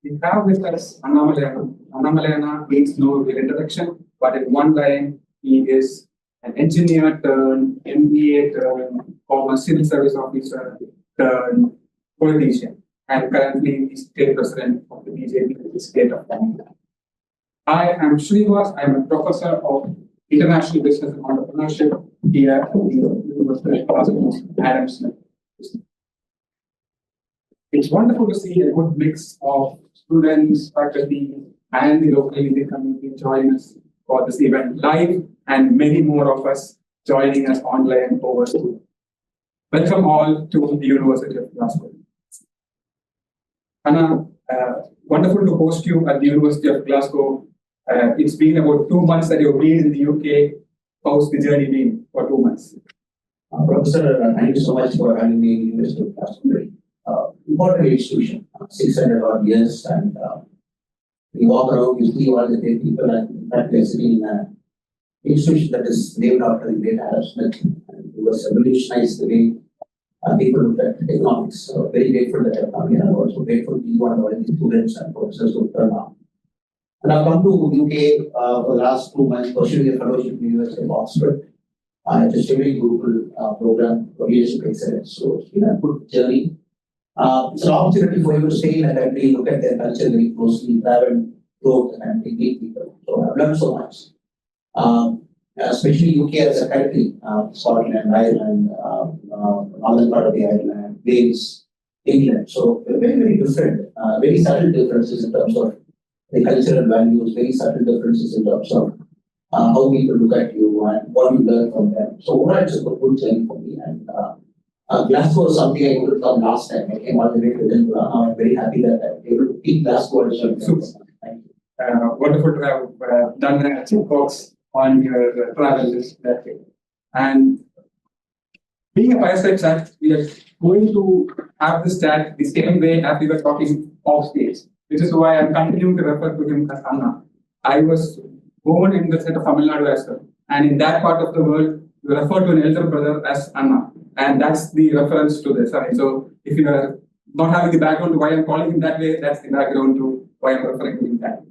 We have with us Annamalayana. Annamalayana needs no real introduction, but in one line, he is an engineer turned MBA turned former civil service officer turned politician, and currently the state president of the BJP in the state of Tamil Nadu. I am Srinivas. I am a professor of international business and entrepreneurship here at the University of Adams. It's wonderful to see a good mix of students, faculty, and the local Indian community join us for this event live, and many more of us joining us online over Zoom. Welcome all to the University of Glasgow. Anna, wonderful to host you at the University of Glasgow. It's been about 2 months that you've been in the UK. How's the journey been for 2 months? Professor, thank you so much for having me in the University of Glasgow. Important institution, 600 odd years, and you walk around, you see all the great people, and in fact, we are sitting in an institution that is named after the great Adam Smith, and it was revolutionized the way people look at economics. So, very grateful that I've come here. I'm also grateful to you and all the students and professors who turn up. And I've come to UK for the last 2 months, pursuing a fellowship in the University of Oxford. It's a very Google program for leadership excellence. So, it's been a good journey. It's an opportunity for you to stay in a country, look at their culture very closely, travel, growth, and meet people. So I've learned so much. Especially UK as a country, Scotland, Ireland, northern part of the Ireland, Wales, England. So very, very different, very subtle differences in terms of the cultural values, very subtle differences in terms of how people look at you and what you learn from them. So overall, it's a good journey for me. And Glasgow was something I could come last time. I came all the way to Edinburgh. Now I'm very happy that I'm able to keep Glasgow as well. Thank you. Wonderful to have done a check box on your travel list that way. And being a fireside chat, we are going to have this chat the same way as we were talking off stage, which is why I'm continuing to refer to him as Anna. I was born in the state of Tamil Nadu as well. And in that part of the world, we refer to an elder brother as Anna. And that's the reference to this. Right? So if you are not having the background to why I'm calling him that way, that's the background to why I'm referring to him that way.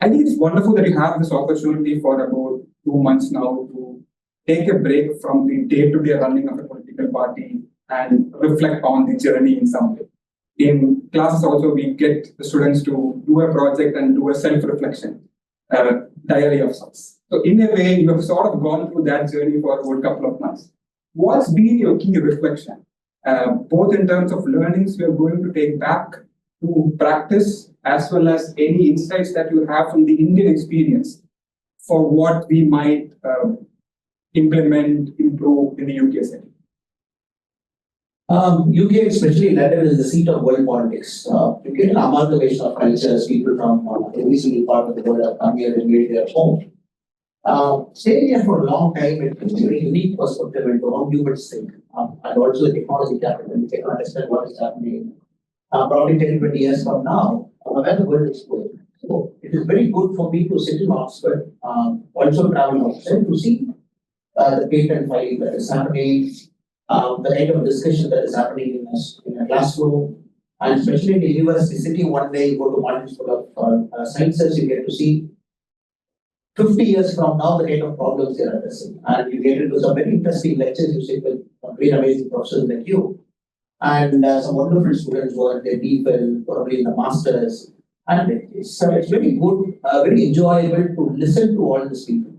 I think it's wonderful that you have this opportunity for about 2 months now to take a break from the day-to-day running of a political party and reflect on the journey in some way. In classes also, we get the students to do a project and do a self-reflection, diary of sorts. So in a way, you have sort of gone through that journey for about a couple of months. What's been your key reflection, both in terms of learnings you're going to take back to practice, as well as any insights that you have from the Indian experience for what we might implement, improve in the UK setting? UK, especially London, is the seat of world politics. You get an amalgamation of cultures, people from every single part of the world have come here and made their home. Staying here for a long time, it gives a very unique perspective into how humans think, and also the technology capital. You can understand what is happening probably 10, 20 years from now, where the world is going. So it is very good for me to sit in Oxford, also travel outside to see the patent filing that is happening, the kind of discussion that is happening in a classroom, and especially in the university city. One day you go to one school of sciences, you get to see 50 years from now, the kind of problems they are addressing. And you get into some very interesting lectures, you sit with great amazing professors like you, and some wonderful students who are at their DPhil, probably in the masters. And it's very good, very enjoyable to listen to all these people.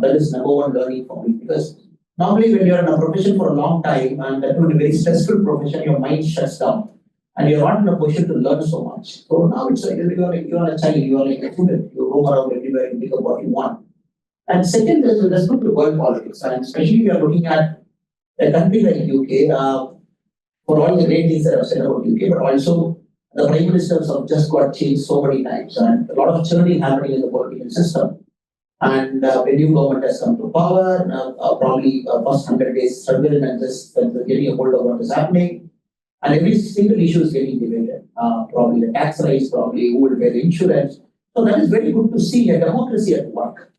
That is number one learning for me, because normally when you're in a profession for a long time, and that in a very stressful profession, your mind shuts down. And you're not in a position to learn so much. So now it's like you're a child, you're like a student, you roam around everywhere and pick up what you want. And second is with respect to world politics, and especially we are looking at a country like UK, for all the great things that I've said about UK, but also the prime ministers have just got changed so many times, and a lot of churning happening in the political system. And the new government has come to power, probably first 100 days struggle and just getting a hold of what is happening. And every single issue is getting debated. Probably the tax rise, probably who will pay the insurance. So that is very good to see a democracy at work.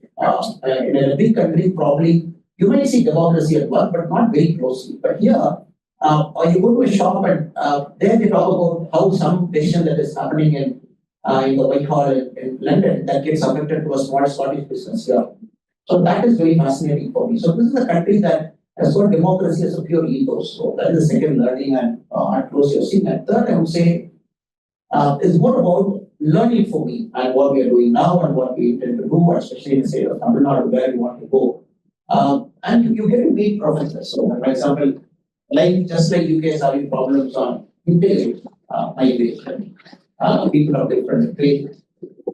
In a big country, probably you might see democracy at work, but not very closely. But here, Or you go to a shop and there they talk about how some decision that is happening in the Whitehall in London that gets affected to a small Scottish business here. So that is very fascinating for me. So this is a country that has got democracy as a pure ethos. So that is the second learning and close you're seeing. And third, I would say is more about learning for me and what we are doing now and what we intend to do, especially in the state of Tamil Nadu where we want to go. And you get to meet professors. So, for example, just like UK is having problems on intelligence, migration, people of different faiths,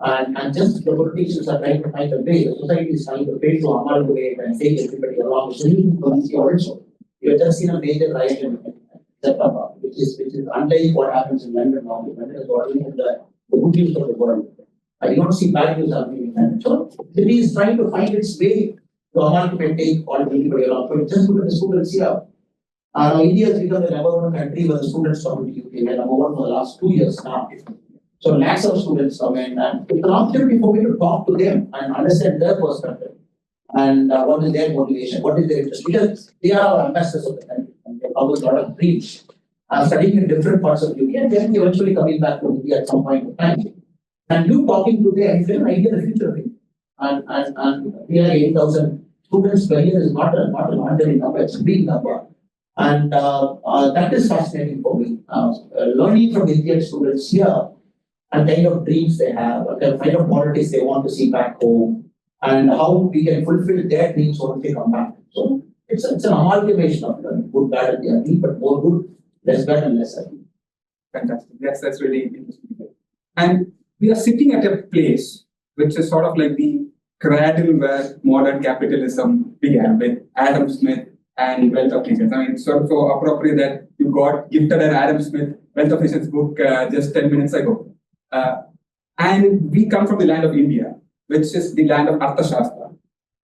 and just the politicians are trying to find a way, the society is trying to way to amalgamate and take everybody along. So, policy also. You have just seen a major rise in September, which is unlike what happens in London now. London is already in the good news of the world. You don't see bad news happening in London. So, the city is trying to find its way to amalgamate, take all everybody along. But just look at the students here. Now, India has become the number one country where the students come to UK. We are number one for the last 2 years now. So, lakhs of students come in, and it's an opportunity for me to talk to them and understand their perspective and what is their motivation, what is their interest. Because they are our ambassadors of the country, and they have always got a dreams. Studying in different parts of UK, and then eventually coming back to India at some point in time. And you talking to them, you get an idea of the future of it. And we are 8,000 students per year is not an ordinary number, it's a big number. And that is fascinating for me. Learning from Indian students here and kind of dreams they have, and the kind of politics they want to see back home, and how we can fulfill their dreams once they come back. So it's an amalgamation of good, bad, and the ugly, but more good, less bad, and less ugly. Fantastic. Yes, that's really interesting. And we are sitting at a place which is sort of like the cradle where modern capitalism began with Adam Smith and Wealth of Nations. I mean, it's sort of so appropriate that you got gifted an Adam Smith Wealth of Nations book just 10 minutes ago. And we come from the land of India, which is the land of Arthashastra,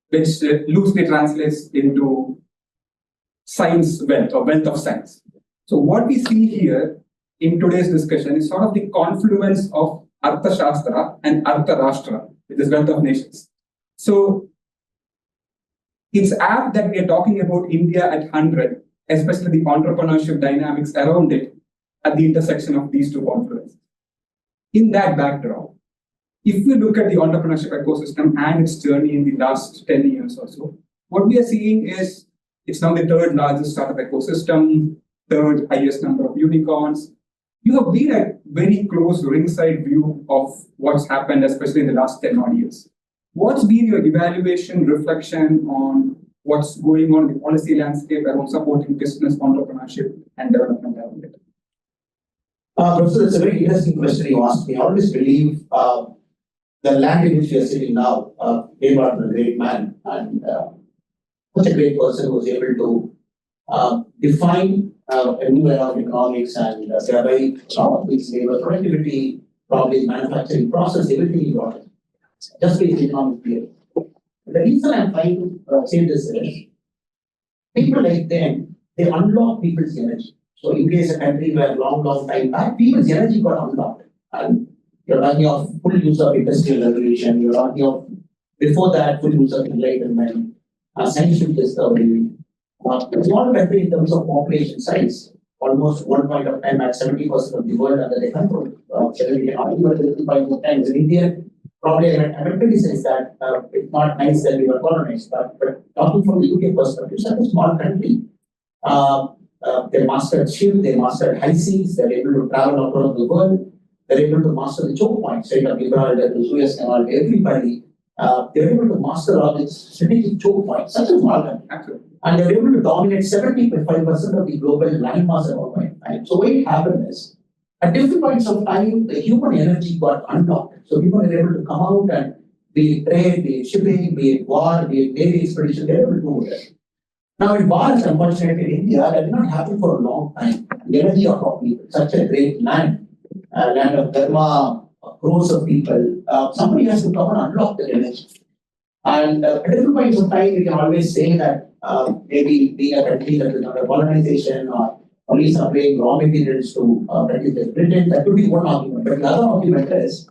which loosely translates into science wealth or wealth of science. So what we see here in today's discussion is sort of the confluence of Arthashastra and Artharashtra, which is wealth of nations. So it's apt that we are talking about India at 100, especially the entrepreneurship dynamics around it at the intersection of these two confluences. In that backdrop, if we look at the entrepreneurship ecosystem and its journey in the last 10 years or so, what we are seeing is it's now the third largest startup ecosystem, third highest number of unicorns. You have been a very close ringside view of what's happened, especially in the last 10 odd years. What's been your evaluation, reflection on what's going on in the policy landscape around supporting business, entrepreneurship, and development around it? Professor, it's a very interesting question you asked me. I always believe the land in which we are sitting now, Dave was a great man and such a great person who was able to define a new era of economics and thereby a lot of things, labor productivity, probably manufacturing process, everything he brought in. Just based economic theory. The reason I'm trying to say this is people like them, they unlock people's energy. So UK is a country where long time back, people's energy got unlocked. And you're talking of full use of industrial revolution, you're talking of before that full use of enlightenment, scientific discovery. A small country in terms of population size, almost one point of time at 70% of the world under the control of times in India. Probably I will criticize that it's not nice that we were colonized, but talking from the UK perspective, such a small country. They mastered ship, they mastered high seas, they're able to travel across the world, they're able to master the choke points, right? Of Gibraltar to Suez Canal, everybody, they're able to master all its strategic choke points, such a small country. Absolutely. And they're able to dominate 75% of the global landmass at one point in time. So what happened is, at different points of time, the human energy got unlocked. So people are able to come out and be it trade, be it shipping, be it war, be it navy expedition, they're able to do it. Now, in wars, unfortunately, in India, that did not happen for a long time. The energy of our people, such a great land, land of Dharma, crores of people, somebody has to come and unlock the energy. And at different points of time, we can always say that maybe being a country that is under colonization or only supplying raw materials to countries like Britain, that could be one argument. But the other argument is,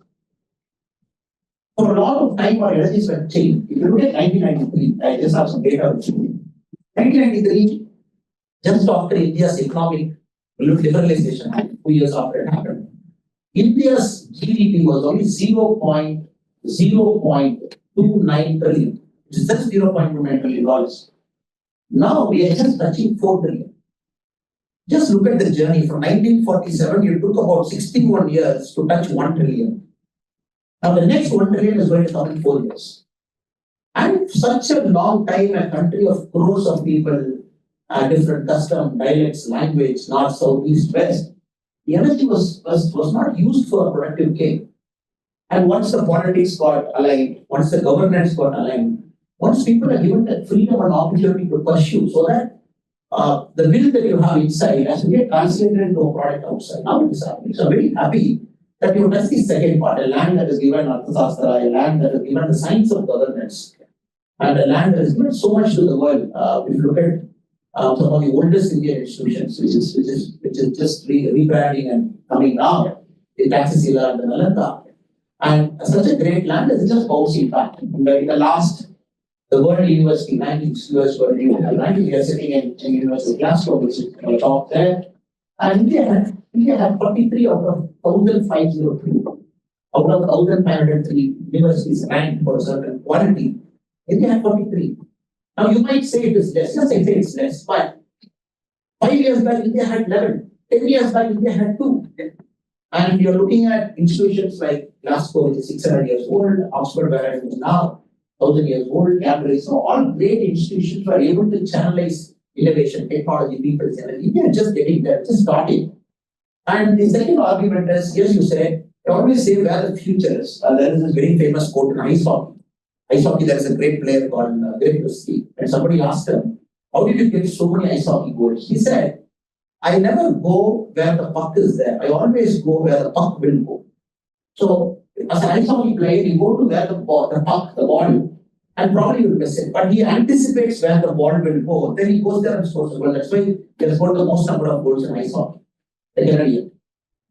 for a lot of time, our energies were changed. If you look at 1993, I just have some data with you. 1993, just after India's economic liberalization, 2 years after it happened, India's GDP was only 0.29 trillion, which is just $0.29 trillion. Now we are just touching 4 trillion. Just look at the journey from 1947, it took about 61 years to touch 1 trillion. Now the next 1 trillion is going to come in 4 years. And such a long time, a country of crores of people, different custom, dialects, language, north, south, east, west, the energy was not used for productive gain. And once the politics got aligned, once the governance got aligned, once people are given that freedom and opportunity to pursue, so that the will that you have inside has to get translated into a product outside. Now it is happening. So I'm very happy that you touched the second part, a land that is given Arthasastra, a land that is given the science of governance, and a land that is given so much to the world. If you look at some of the oldest Indian institutions, which is just rebranding and coming now, the Taxila and the Nalanda. And such a great land is just bouncing back. In the last, the World University rankings, US World University ranking, we are sitting in University of Glasgow, which is the top there. And India had 43 out of 1,503. Out of 1,503 universities ranked for a certain quality, India had 43. Now you might say it is less. Yes, I say it's less, but 5 years back India had 11. 10 years back India had 2. And you're looking at institutions like Glasgow, which is 600 years old, Oxford, where it is now 1,000 years old, Cambridge. So all great institutions were able to channelize innovation, technology, people's energy. India is just getting there, just starting. And the second argument is, yes, you said, you always say where the future is. There is this very famous quote in ice hockey. Ice hockey, there is a great player called Greg Christie. And somebody asked him, how did you get so many ice hockey goals? He said, I never go where the puck is there. I always go where the puck will go. So, as an ice hockey player, you go to where the puck, the ball, and probably you will miss it. But he anticipates where the ball will go. Then he goes there and scores the goal. That's why he has got the most number of goals in ice hockey.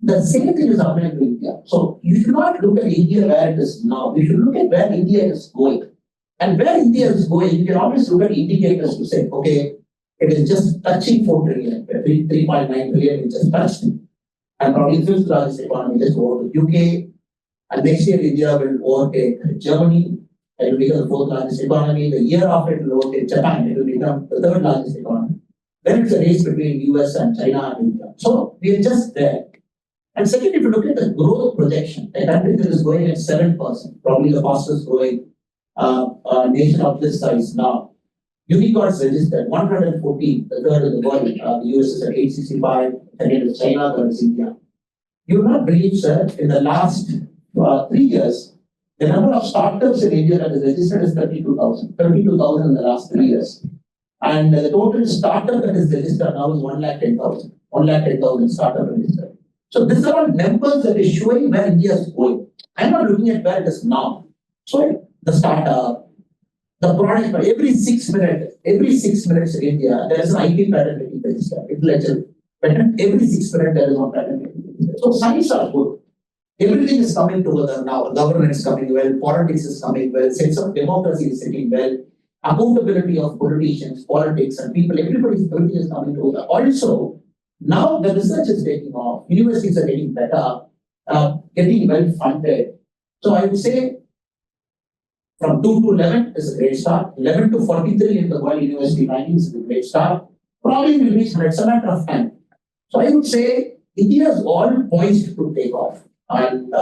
The same thing is happening to India. So you should not look at India where it is now. You should look at where India is going. And where India is going, you can always look at indicators to say, okay, it is just touching 4 trillion, 3.9 trillion, it just touched. And probably the fifth largest economy just over the UK. And next year, India will overtake Germany. It will become the fourth largest economy. The year after, it will overtake Japan. It will become the third largest economy. Then it's a race between US and China and India. So we are just there. And second, if you look at the growth projection, the country that is growing at 7%, probably the fastest growing nation of this size now. Unicorns registered 114, the third in the world. The US is at 865, second is China, third is India. You will not believe, sir, in the last 3 years, the number of startups in India that is registered is 32,000. 32,000 in the last 3 years. And the total startup that is registered now is 110,000. 110,000 startup registered. So these are all numbers that is showing where India is going. I'm not looking at where it is now. So the startup, the product, every 6 minutes in India, there is an IP patent getting registered. Intellectual patent, every 6 minutes there is one patent getting registered. So signs are good. Everything is coming together now. Governance is coming well, politics is coming well, sense of democracy is sitting well, accountability of politicians, politics, and people, everything is coming together. Also, now the research is taking off, universities are getting better, getting well funded. So I would say from 2 to 11 is a great start. 11 to 43 in the world university rankings is a great start. Probably will reach 100, it's a matter of time. So I would say India is all poised to take off. And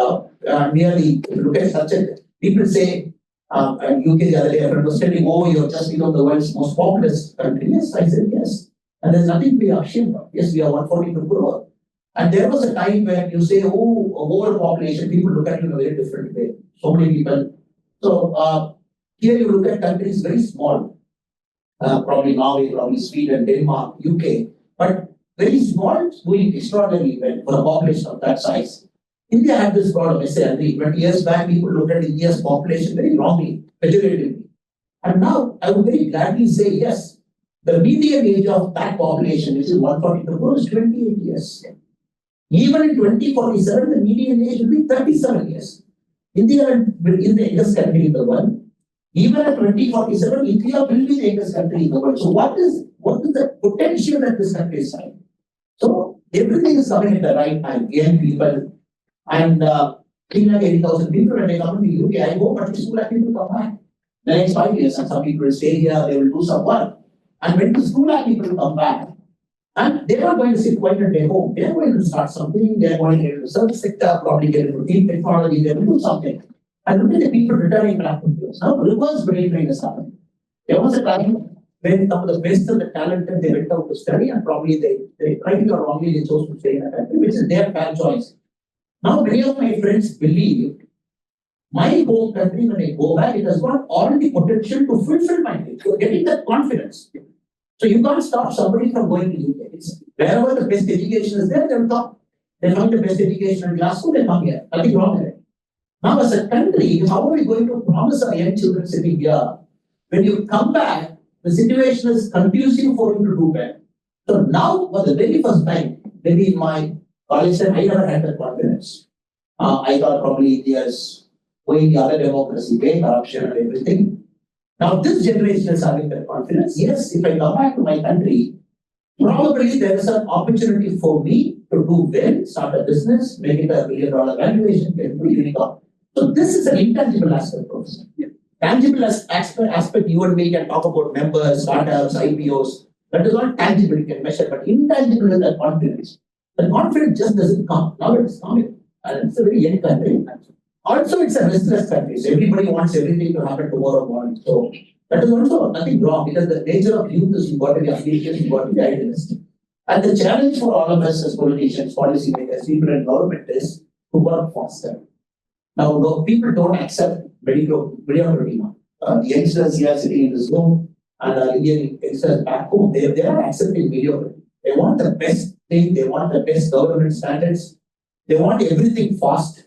merely, if you look at such a, people say, and UK the other day, a friend was telling, oh, you're just become the world's most populous country. Yes, I said yes. And there's nothing to be ashamed of. Yes, we are 142 crore. And there was a time when you say, oh, overpopulation, people look at you in a very different way. So many people. So here you look at countries very small, probably Norway, probably Sweden, Denmark, UK, but very small, doing extraordinarily well for a population of that size. India had this problem, I say, 20 years back, people looked at India's population very wrongly, pejoratively. And now I would very gladly say, yes, the median age of that population, which is 142 crore, is 28 years. Even in 2047, the median age will be 37 years. India will be the youngest country in the world. Even at 2047, India will be the youngest country in the world. So what what is the potential that this country is having. So everything is coming at the right time. Young people and 380,000 people when they come to the UK, I go, but 2 lakh people come back. The next 5 years, and some people stay here, they will do some work. And when the 2 lakh people come back, and they're not going to sit quiet at their home, they're going to start something, they're going to get into the service sector, probably get into deep technology, they will do something. And look at the people returning back to the US. Now, reverse brain drain is happening. There was a time when some of the best of the talented, they went out to study, and probably they rightly or wrongly, they chose to stay in a country, which is their bad choice. Now, many of my friends believe my home country, when I go back, it has got all the potential to fulfill my dreams. So getting that confidence. So you can't stop somebody from going to UK. It's wherever the best education is there, they'll come. They find the best education in Glasgow, they come here. Nothing wrong with it. Now, as a country, how are we going to promise our young children sitting here? When you come back, the situation is conducive for you to do well. So now, for the very first time, maybe in my college time, I never had that confidence. I thought probably India's going the other democracy way, corruption and everything. Now, this generation is having that confidence. Yes, if I come back to my country, probably there is an opportunity for me to do well, start a business, make it $1 billion valuation, get to unicorn. So this is an intangible aspect of it. Yeah. Tangible aspect, you and me can talk about members, startups, IPOs. That is not tangible, you can measure, but intangible is that confidence. The confidence just doesn't come. Now it's coming. And it's a very young country. Also, it's a restless country. So everybody wants everything to happen tomorrow morning. So that is also nothing wrong, because the nature of youth is you got to be ambitious, you got to be idealistic. And the challenge for all of us as politicians, policymakers, people in government is to work faster. Now, people don't accept mediocrity now. The youngsters here sitting in this room and Indian youngsters back home, they are accepting mediocrity. They want the best thing, they want the best government standards, they want everything fast.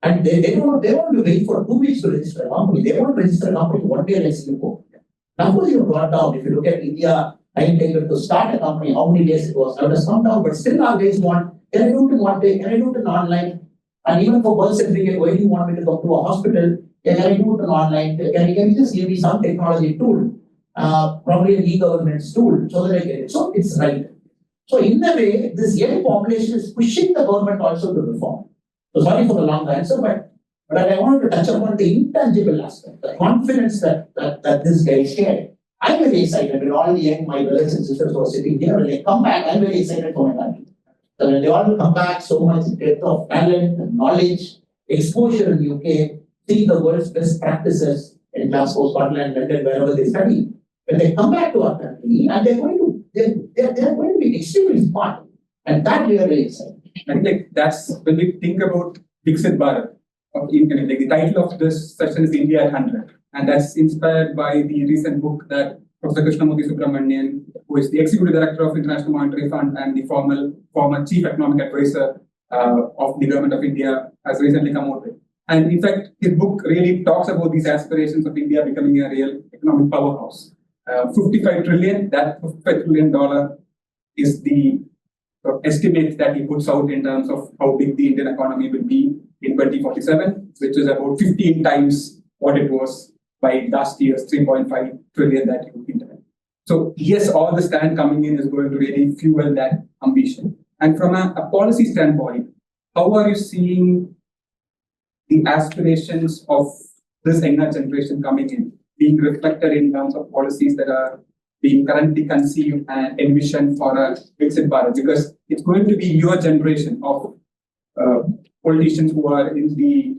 And they want to wait for 2 weeks to register a company. They want to register a company 1 day like Singapore. Numbers have gone down. If you look at India, time taken to start a company, how many days it was. Now it has come down, but still our guys want, can I do it in 1 day? Can I do it in online? And even for birth certificate, why do you want me to go to a hospital? Can I do it in online? Can you just give me some technology tool? Probably an e-government tool, so that I get it. So it's right. So in a way, this young population is pushing the government also to reform. So sorry for the long answer, but I wanted to touch upon the intangible aspect, the confidence that this guy shared. I'm very excited when all the young, my brothers and sisters who are sitting here, when they come back, I'm very excited for my country. So when they all come back, so much depth of talent, knowledge, exposure in the UK, see the world's best practices in Glasgow, Scotland, London, wherever they study. When they come back to our country, and they're going to be extremely smart. And that we are very excited. And like that's when we think about Viksit Bharat, like the title of this session is India at 100, and that's inspired by the recent book that Professor Krishnamurthy Subramanian, who is the Executive Director of International Monetary Fund and the former Chief Economic Advisor of the Government of India, has recently come out with. And in fact, his book really talks about these aspirations of India becoming a real economic powerhouse. 55 trillion, that $55 trillion is the estimate that he puts out in terms of how big the Indian economy will be in 2047, which is about 15 times what it was by last year's 3.5 trillion that you hinted. So yes, all the stand coming in is going to really fuel that ambition. And from a policy standpoint, how are you seeing the aspirations of this younger generation coming in, being reflected in terms of policies that are being currently conceived and envisioned for a Viksit Bharat? Because it's going to be your generation of politicians who are in the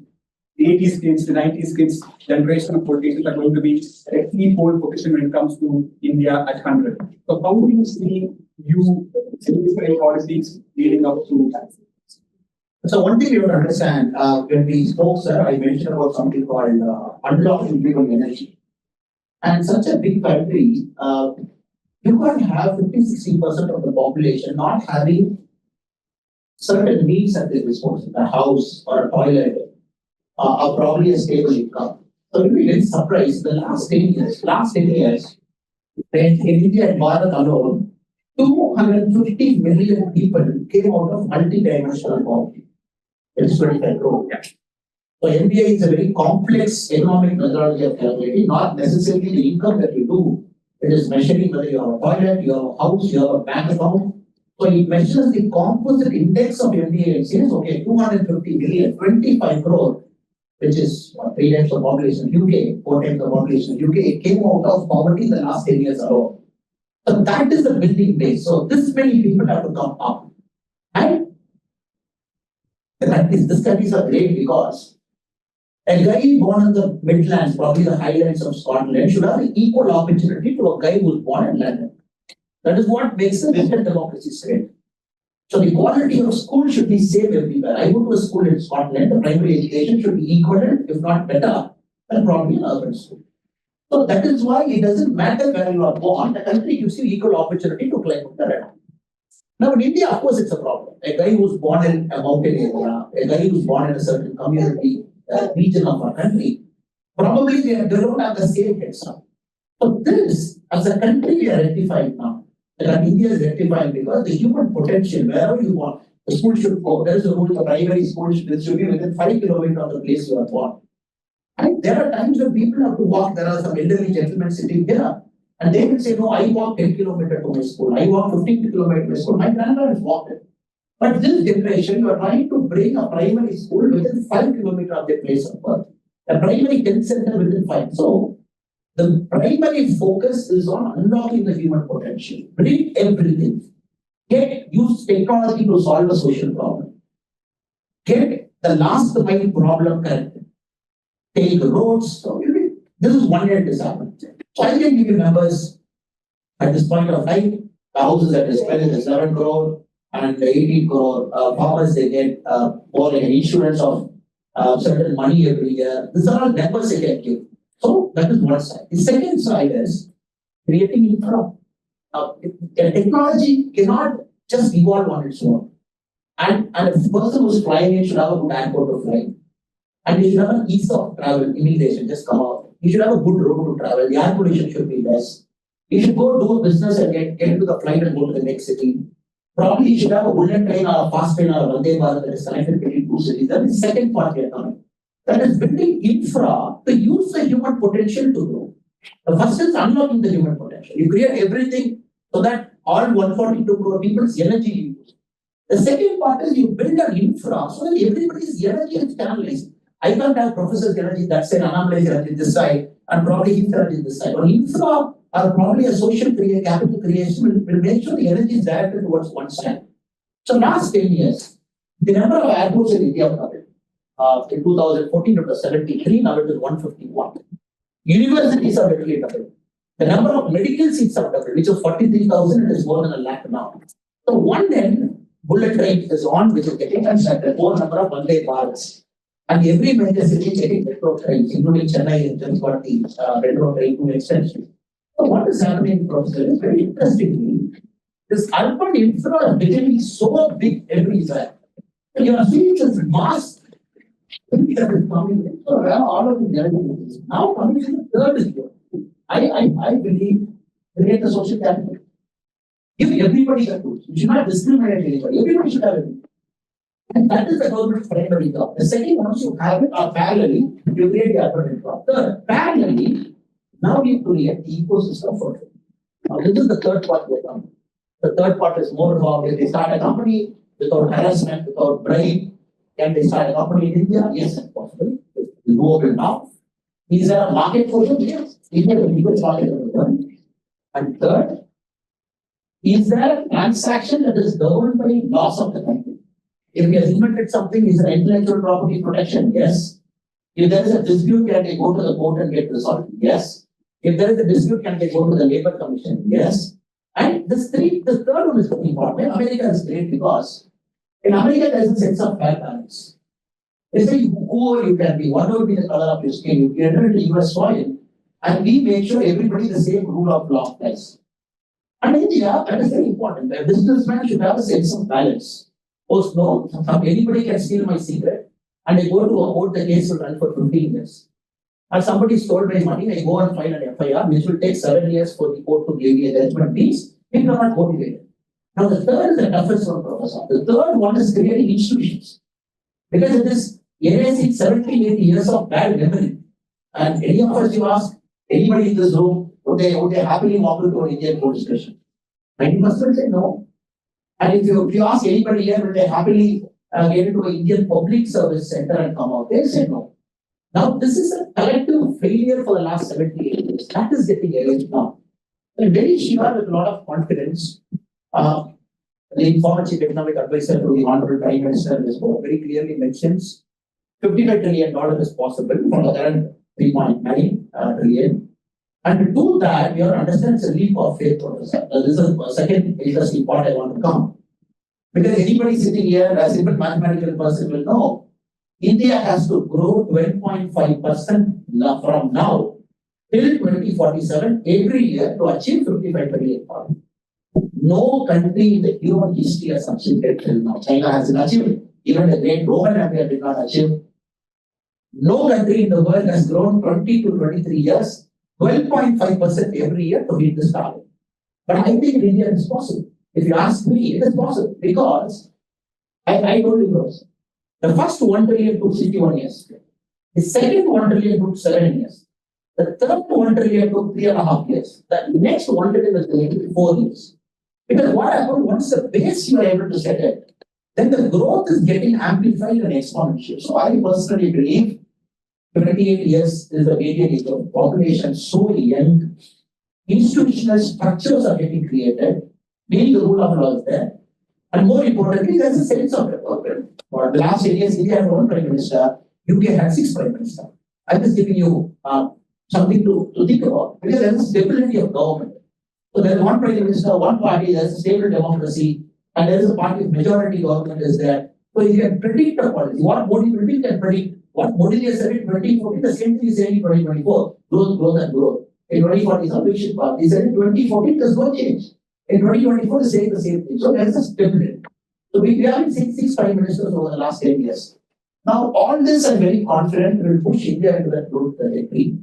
80s kids, the 90s kids, generation of politicians are going to be at a key pole position when it comes to India at 100. So how do you see you simplifying policies leading up to that? So one thing you have to understand, when we spoke, sir, I mentioned about something called unlocking renewable energy. And such a big country, you can't have 50-60% of the population not having certain needs at their disposal, a house or a toilet, or probably a stable income. So you'll be very surprised. The last 10 years, in India and Bharat alone, 250 million people came out of multi-dimensional poverty. It's 25 crore. Yeah. So MBA is a very complex economic methodology of calculating, not necessarily the income that you do, It is measuring whether you have a toilet, you have a house, you have a bank account. So it measures the composite index of MDA and says, okay, 250 million, 25 crore, which is 3 times the population of UK, 4 times the population of UK. It came out of poverty in the last 10 years alone. So that is the building base. So this many people have to come up. And these countries are great because a guy born in the Midlands, probably the Highlands of Scotland, should have an equal opportunity to a guy who was born in London. That is what makes the Western democracy great. So the quality of school should be same everywhere. I go to a school in Scotland, the primary education should be equivalent, if not better, than probably an urban school. So that is why it doesn't matter where you are born, the country gives you equal opportunity to climb up the ladder. Now in India, of course, it's a problem. A guy who's born in a mountain area, a guy who's born in a certain community, region of our country, probably they don't have the same head start. So this, as a country, we are rectifying now. That India is rectifying because the human potential, wherever you want, the school should go. There is a rule, the primary school should be within 5 kilometers of the place you are born. And there are times when people have to walk. There are some elderly gentlemen sitting here, and they will say, no, I walk 10 kilometers to my school. I walk 15 kilometers to my school. My grandparents walked it. But this generation, you are trying to bring a primary school within 5 kilometers of their place of birth. A primary health center within 5. So the primary focus is on unlocking the human potential. Bring everything. Use technology to solve a social problem. Get the last mile problem corrected. Take roads. So this is one year disadvantage. So I can give you numbers at this point of time. The houses that is spent is 11 crore and 18 crore. Farmers, they get for like an insurance of certain money every year. These are all numbers they can give. So that is one side. The second side is creating infra. Technology cannot just evolve on its own. And a person who's flying in should have a good airport to fly. And you should have an ease of travel, immigration, just come out. You should have a good road to travel. The air pollution should be less. You should go do a business and get into the flight and go to the next city. Probably you should have a bullet train or a fast train or a Vande Bharat that is connected between two cities. That is the second part we are coming. That is building infra to use the human potential to grow. The first is unlocking the human potential. You create everything so that all 142 crore people's energy you use. The second part is you build an infra so that everybody's energy is channelized. I can't have professor's energy that side, Annamalai's energy this side, and probably his energy this side. On infra or probably a social capital creation will make sure the energy is directed towards one side. So last 10 years, the number of airports in India doubled. In 2014 it was 73, now it is 151. Universities have literally doubled. The number of medical seats have doubled, which was 43,000, it is more than 1 lakh now. So one end, bullet train is on, which is getting constructed, more number of Vande Bharats. And every major city is getting metro trains, including Chennai has just got the metro train to extension. So what is happening, Professor, is very interesting. This urban infra is becoming so big everywhere. You are seeing this mass coming in. So all of the now coming to the third issue. I believe create a social capital. Give everybody a tools. You should not discriminate anybody. Everybody should have it. And that is the government's primary job. The second, once you have it, or parallelly, you create the urban infra. Third, parallelly, now you create the ecosystem for it. Now, this is the third part we are coming. The third part is more about if they start a company without harassment, without bribe. Can they start a company in India? Yes, possibly. It's doable now. Is there a market for them? Yes. India is the biggest market in the world. And third, is there a transaction that is governed by laws of the country? If we have invented something, is there intellectual property protection? Yes. If there is a dispute, can they go to the court and get resolved? Yes. If there is a dispute, can they go to the labor commission? Yes. And the third one is very important. America is great because in America there is a sense of fair balance. They say whoever you can be, whatever be the color of your skin, you enter into US soil, and we make sure everybody the same rule of law applies. And in India, that is very important. A businessman should have a sense of balance. Suppose no, anybody can steal my secret, and I go to a court, the case will run for 15 years. And somebody stole my money, I go and file an FIR, which will take 7 years for the court to give me a judgment. Means people are not motivated. Now the third is the toughest one, Professor. The third one is creating institutions. Because it is erasing 70, 80 years of bad memory. And any of us, you ask anybody in this room, would they happily walk into an Indian police station? 90% will say no. And if you ask anybody here, will they happily get into an Indian public service center and come out? They'll say no. Now, this is a collective failure for the last 78 years. That is getting erased now. I'm very sure with a lot of confidence, the informal chief economic advisor to the Honorable Prime Minister this very clearly mentions $55 trillion is possible from the current 3.9 trillion. And to do that, you have to understand it's a leap of faith. This is the second interesting part I want to come. Because anybody sitting here, a simple mathematical person will know, India has to grow 12.5% from now till 2047 every year to achieve 55 trillion. No country in the human history has achieved it till now. China hasn't achieved it. Even the great Roman Empire did not achieve. No country in the world has grown 20 to 23 years, 12.5% every year to meet this target. But I think in India it is possible. If you ask me, it is possible because I told you this. The first 1 trillion took 61 years. The second 1 trillion took 7 years. The third 1 trillion took 3.5 years. The next 1 trillion is going to be 4 years. Because what happens once the base you are able to set it, then the growth is getting amplified and exponential. So I personally believe 28 years is the median age of population so young. Institutional structures are getting created, meaning the rule of law is there. And more importantly, there's a sense of development. For the last 8 years, India had one prime minister, UK had 6 prime ministers. I'm just giving you something to think about because there's a stability of government. So there's one prime minister, one party, there's a stable democracy, and there's a party of majority government is there. So you can predict the policy. What Modi will be can predict. What Modi has said in 2014, the same thing is saying in 2024. Growth, growth, and growth. In 2040, some big shit part. He said in 2014, there's no change. In 2024, he's saying the same thing. So there's a stability. So we have seen 6 prime ministers over the last 10 years. Now, all this I'm very confident will push India into that growth trajectory.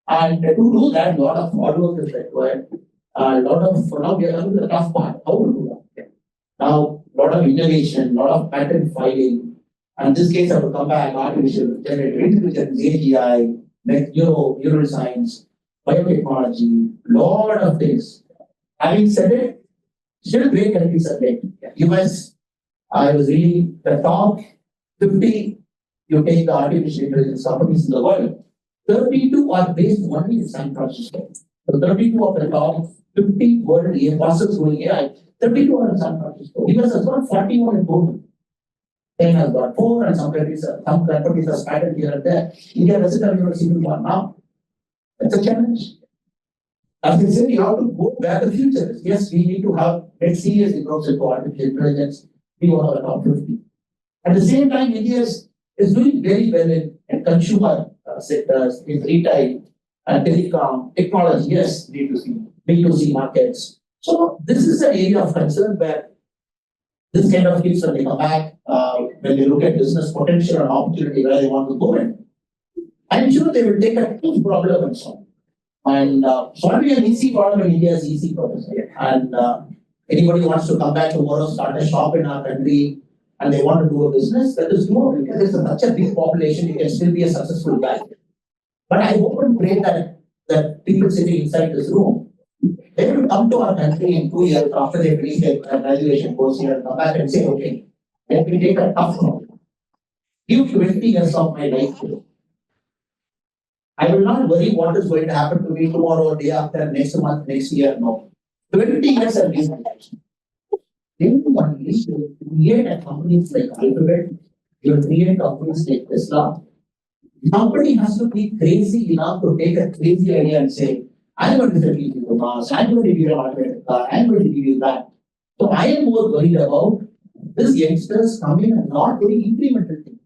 And to do that, a lot of hard work is required. Now we are coming to the tough part. How to do that? Now, a lot of innovation, a lot of patent filing. And in this case, I will come back, artificial intelligence, AGI, neuroscience, biotechnology, lot of things. Having said it, still great countries are great. US, I was reading the top 50, you take the artificial intelligence companies in the world, 32 are based only in San Francisco. So 32 of the top 50 world fastest growing AI, 32 are in San Francisco. US has got 41 in total. China has got 4, and some countries are scattered here and there. India doesn't have even a single one now. That's a challenge. As I said, you have to go where the future is. Yes, we need to have very serious approach to artificial intelligence, be one of the top 50. At the same time, India is doing very well in consumer sectors, in retail, telecom, technology, yes, B2C markets. So this is an area of concern where this kind of kids, when they come back, when they look at business potential and opportunity where they want to go in, I'm sure they will take a huge problem and solve. And solving an easy problem in India is easy for us. And anybody wants to come back tomorrow, start a shop in our country, and they want to do a business, that is doable because there's such a big population, you can still be a successful guy. But I hope and pray that people sitting inside this room, they will come to our country in 2 years after they finish their graduation course here and come back and say, okay, let me take a tough one. Give 20 years of my life to you. I will not worry what is going to happen to me tomorrow, day after, next month, next year. No. 20 years I've been my life. Then one is to create a companies like Alphabet, you create companies like Tesla. Company has to be crazy enough to take a crazy idea and say, I'm going to take you to Mars, I'm going to give you a automated car, I'm going to give you that. So I am more worried about these youngsters coming and not doing incremental things.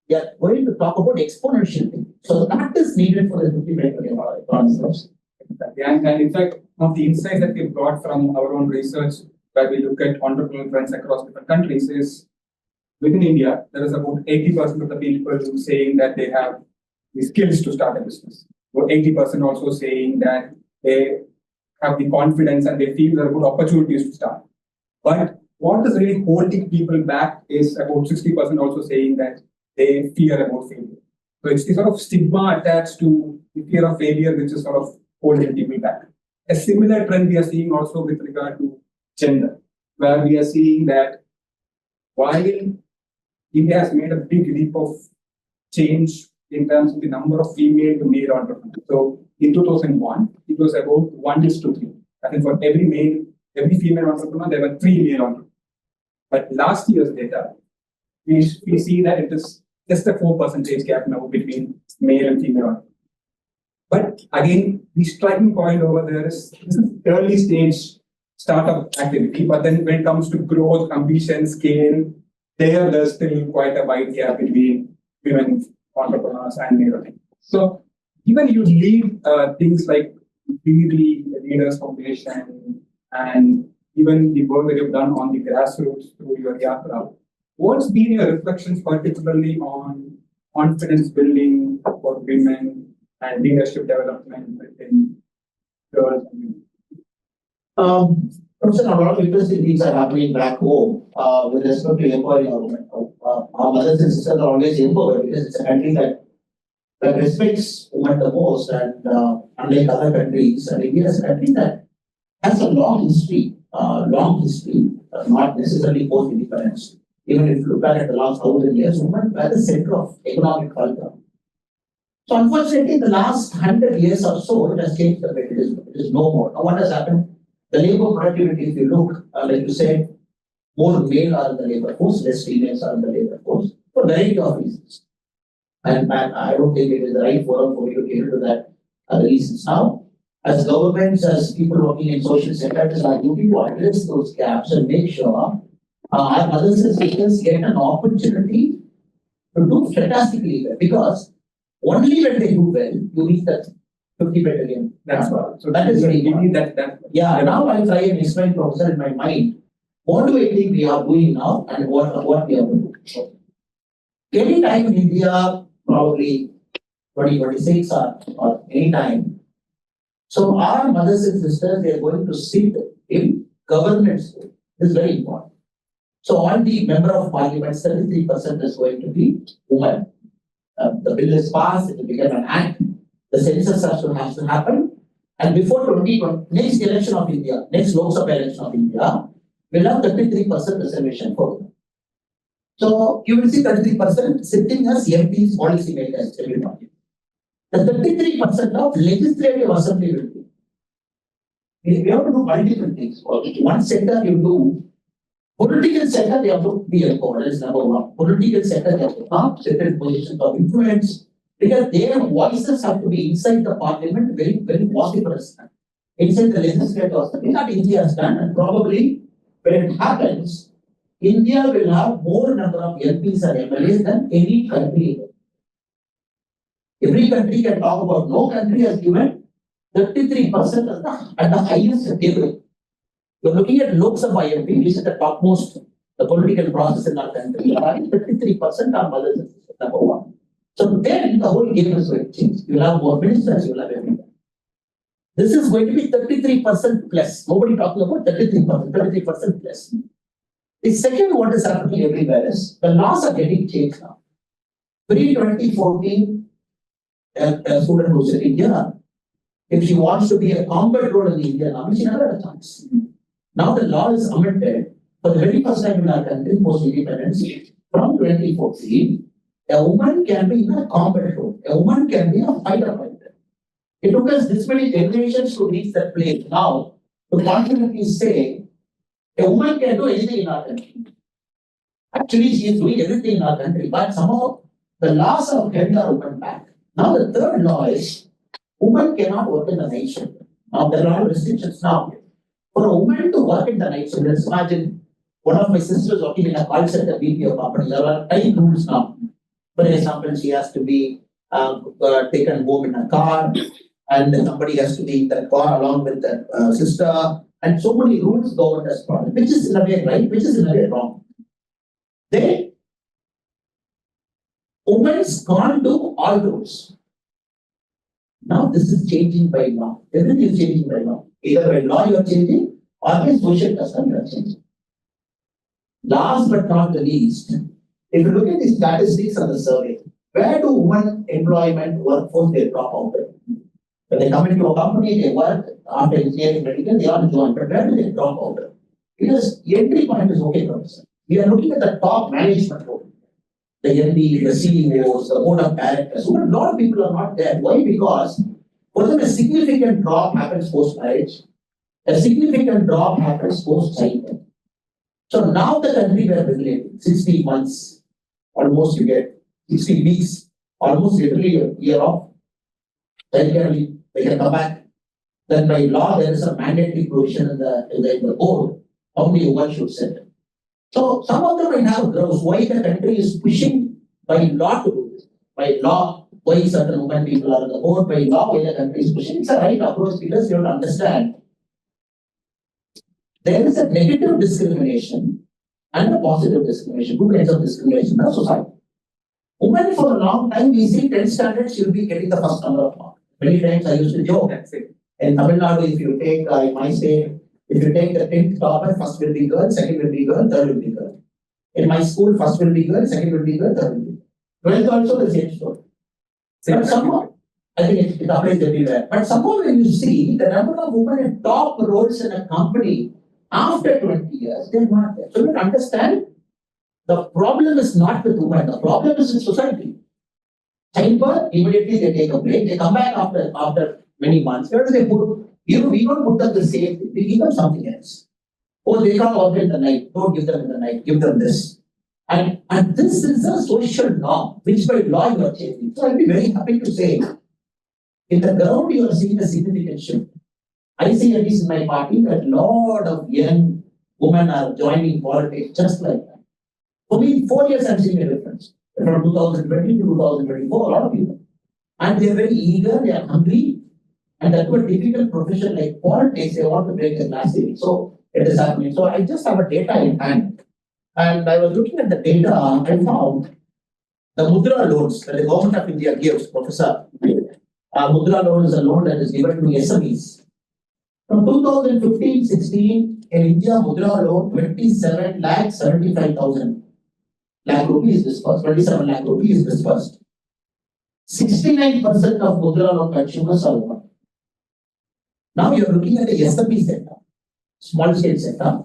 They are going to talk about exponential things. So that is needed for the 55 million concepts. And in fact, one of the insights that we've got from our own research, where we look at entrepreneurial trends across different countries, is within India, there is about 80% of the people who saying that they have the skills to start a business. About 80% also saying that they have the confidence and they feel there are good opportunities to start. But what is really holding people back is about 60% also saying that they fear about failure. So it's the sort of stigma attached to the fear of failure, which is sort of holding people back. A similar trend we are seeing also with regard to gender, where we are seeing that while India has made a big leap of change in terms of the number of female to male entrepreneurs. So in 2001, it was about 1:3. I think for every female entrepreneur, there were 3 male entrepreneurs. But last year's data, we see that it is just a 4% gap now between male and female entrepreneurs. But again, the striking point over there is this is early stage startup activity, but then when it comes to growth, ambition, scale, there's still quite a wide gap between women entrepreneurs and male entrepreneurs. So even you lead things like Be the Leaders Foundation and even the work that you've done on the grassroots through your Yatra, what's been your reflections particularly on confidence building for women and leadership development within girls and women? Professor, a lot of interesting things are happening back home with respect to empowering our women. Our mothers and sisters are always empowered because it's a country that respects women the most, and unlike other countries, and India is a country that has a long history, not necessarily post-independence. Even if you look back at the last 1,000 years, women were the center of economic culture. So unfortunately, in the last 100 years or so, it has changed a bit. It is no more. Now, what has happened? The labor productivity, if you look, like you said, more male are in the labor force, less females are in the labor force, for a variety of reasons. And I don't think it is the right forum for you to get into that reasons now. As governments, as people working in social sectors, are looking to address those gaps and make sure our mothers and sisters get an opportunity to do fantastically well. Because only when they do well, you reach that 50 battalion. That's right. So that is very important. That. Yeah, now I'll try and explain, Professor, in my mind, what do I think we are doing now and what we are doing. Any time in India, probably 2026 or any time. So our mothers and sisters, they are going to sit in governance. This is very important. So on the member of parliament, 73% is going to be women. The bill is passed, it will become an act. The census has to happen. And before 2020, next election of India, next Lok Sabha election of India, we'll have 33% reservation for women. So you will see 33% sitting as MPs, policy makers, everybody. The 33% of legislative assembly will be. We have to do multiple things. One sector you do, political sector they have to be empowered, that is number one. Political sector they have to have certain positions of influence because their voices have to be inside the parliament very, very vociferous. Inside the legislative assembly, not India has done, and probably when it happens, India will have more number of MPs and MLAs than any country. Every country can talk about, no country has given 33% at the highest table. You're looking at Lok Sabha MP, which is the topmost, the political process in our country. 33% are mothers and sisters, number one. So then the whole game is going to change. You'll have more ministers, you'll have everything. This is going to be 33% plus. Nobody talking about 33% plus. The second, what is happening everywhere is the laws are getting changed now. Pre-2014, a student who's in India, if she wants to be a combat role in the Indian army, she never had a chance. Now the law is amended for the very first time in our country, post-independence, from 2014, a woman can be in a combat role. A woman can be a fighter fighter. It took us this many generations to reach that place. Now, to confidently say, a woman can do anything in our country. Actually, she is doing everything in our country, but somehow the laws have held our women back. Now the third law is, women cannot work in the night shift. Now there are a lot of restrictions now. For a woman to work in the night shift, let's imagine one of my sisters working in a call center BPO company. There are tight rules now. For example, she has to be taken home in a car, and somebody has to be in that car along with that sister. And so many rules govern this problem, which is in a way right, which is in a way wrong. Then, women can't do all rules. Now this is changing by law. Everything is changing by law. Either by law you are changing, or by social custom you are changing. Last but not the least, if you look at the statistics of the survey, where do women employment workforce they drop out? When they come into a company, they work after engineering medical, they all join. But where do they drop out? Because entry point is okay, professor. We are looking at the top management role. The MD, the CEOs, the board of directors. So a lot of people are not there. Why? Because for them a significant drop happens post-marriage. A significant drop happens post-childhood. So now the country we are regulating 60 months, almost you get 60 weeks, almost literally a year off. Then they can come back. Then by law there is a mandatory provision in the code how many one should sit. So some of them might have grows. Why the country is pushing by law to do this? By law, why certain women people are on the board? By law, why the country is pushing? It's a right approach because you don't understand. There is a negative discrimination and a positive discrimination, two kinds of discrimination in the society. Women for a long time, we see 10 standards, you'll be getting the first number of marks. Many times I used to joke. In Tamil Nadu, if you take in my state, if you take the 10th topper, first will be girl, second will be girl, third will be girl. In my school, first will be girl, second will be girl, third will be girl. 12th also the same story. But somehow, I think it applies everywhere. But somehow when you see the number of women in top roles in a company after 20 years, they're not there. So you understand, the problem is not with women, the problem is in society. Childbirth, immediately they take a break, they come back after many months. Where do they put? We don't put them the same thing, we give them something else. Oh, they can't work in the night, don't give them in the night, give them this. And this is a social norm, which by law you are changing. So I'll be very happy to say, in the ground you are seeing a significant shift. I see at least in my party that a lot of young women are joining politics just like that. For me, 4 years I'm seeing a difference. From 2020 to 2024, a lot of people. And they're very eager, they are hungry. And that to a difficult profession like politics, they want to break the glass ceiling. So it is happening. So I just have a data in hand. And I was looking at the data, I found the Mudra loans that the government of India gives, Professor. Mudra loan is a loan that is given to SMEs. From 2015-16, in India, Mudra loan 27,75,000 lakh rupees disbursed. 27 lakh rupees disbursed. 69% of Mudra loan consumers are women. Now you are looking at the SME sector, small scale sector,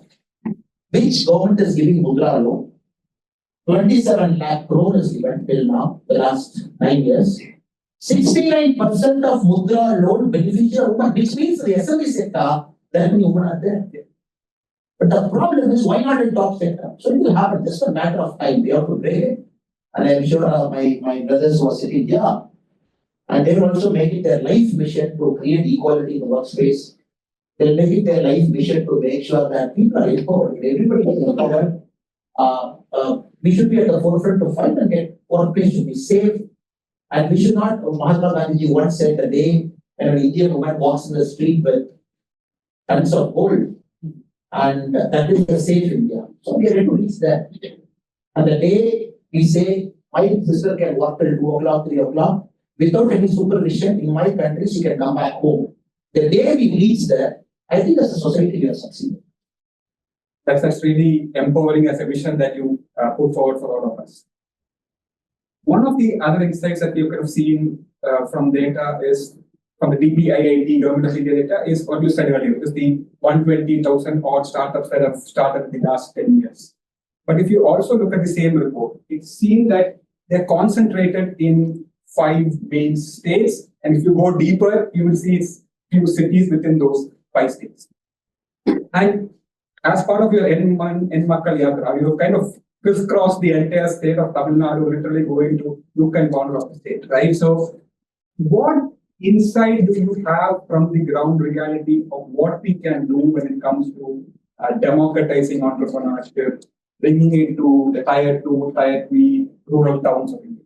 which government is giving Mudra loan. 27 lakh crore is given till now, the last 9 years. 69% of Mudra loan beneficiary women, which means the SME sector, that many women are there. But the problem is, why not in top sector? So it will happen, just a matter of time. We have to break it. And I'm sure my brothers who are sitting here, and they will also make it their life mission to create equality in the workspace. They'll make it their life mission to make sure that people are empowered. Everybody is empowered. We should be at the forefront to fight and get workplace to be safe. And we should not, Mahatma Gandhi once said, the day when an Indian woman walks in the street with tons of gold, and that is a safe India. So we are ready to reach that. And the day we say, my sister can work till 2 o'clock, 3 o'clock, without any supervision in my country, she can come back home. The day we reach there, I think as a society we have succeeded. That's really empowering as a vision that you put forward for all of us. One of the other insights that you could have seen from data is from the DPIIT Government of India data is what you said earlier, is the 120,000 odd startups that have started in the last 10 years. But if you also look at the same report, it's seen that they're concentrated in 5 main states. And if you go deeper, you will see it's few cities within those 5 states. And as part of your Makkal Yatra, you have kind of crisscrossed the entire state of Tamil Nadu, literally going to nook and corner of the state, right? So what insight do you have from the ground reality of what we can do when it comes to democratizing entrepreneurship, bringing it to the tier 2, tier 3 rural towns of India?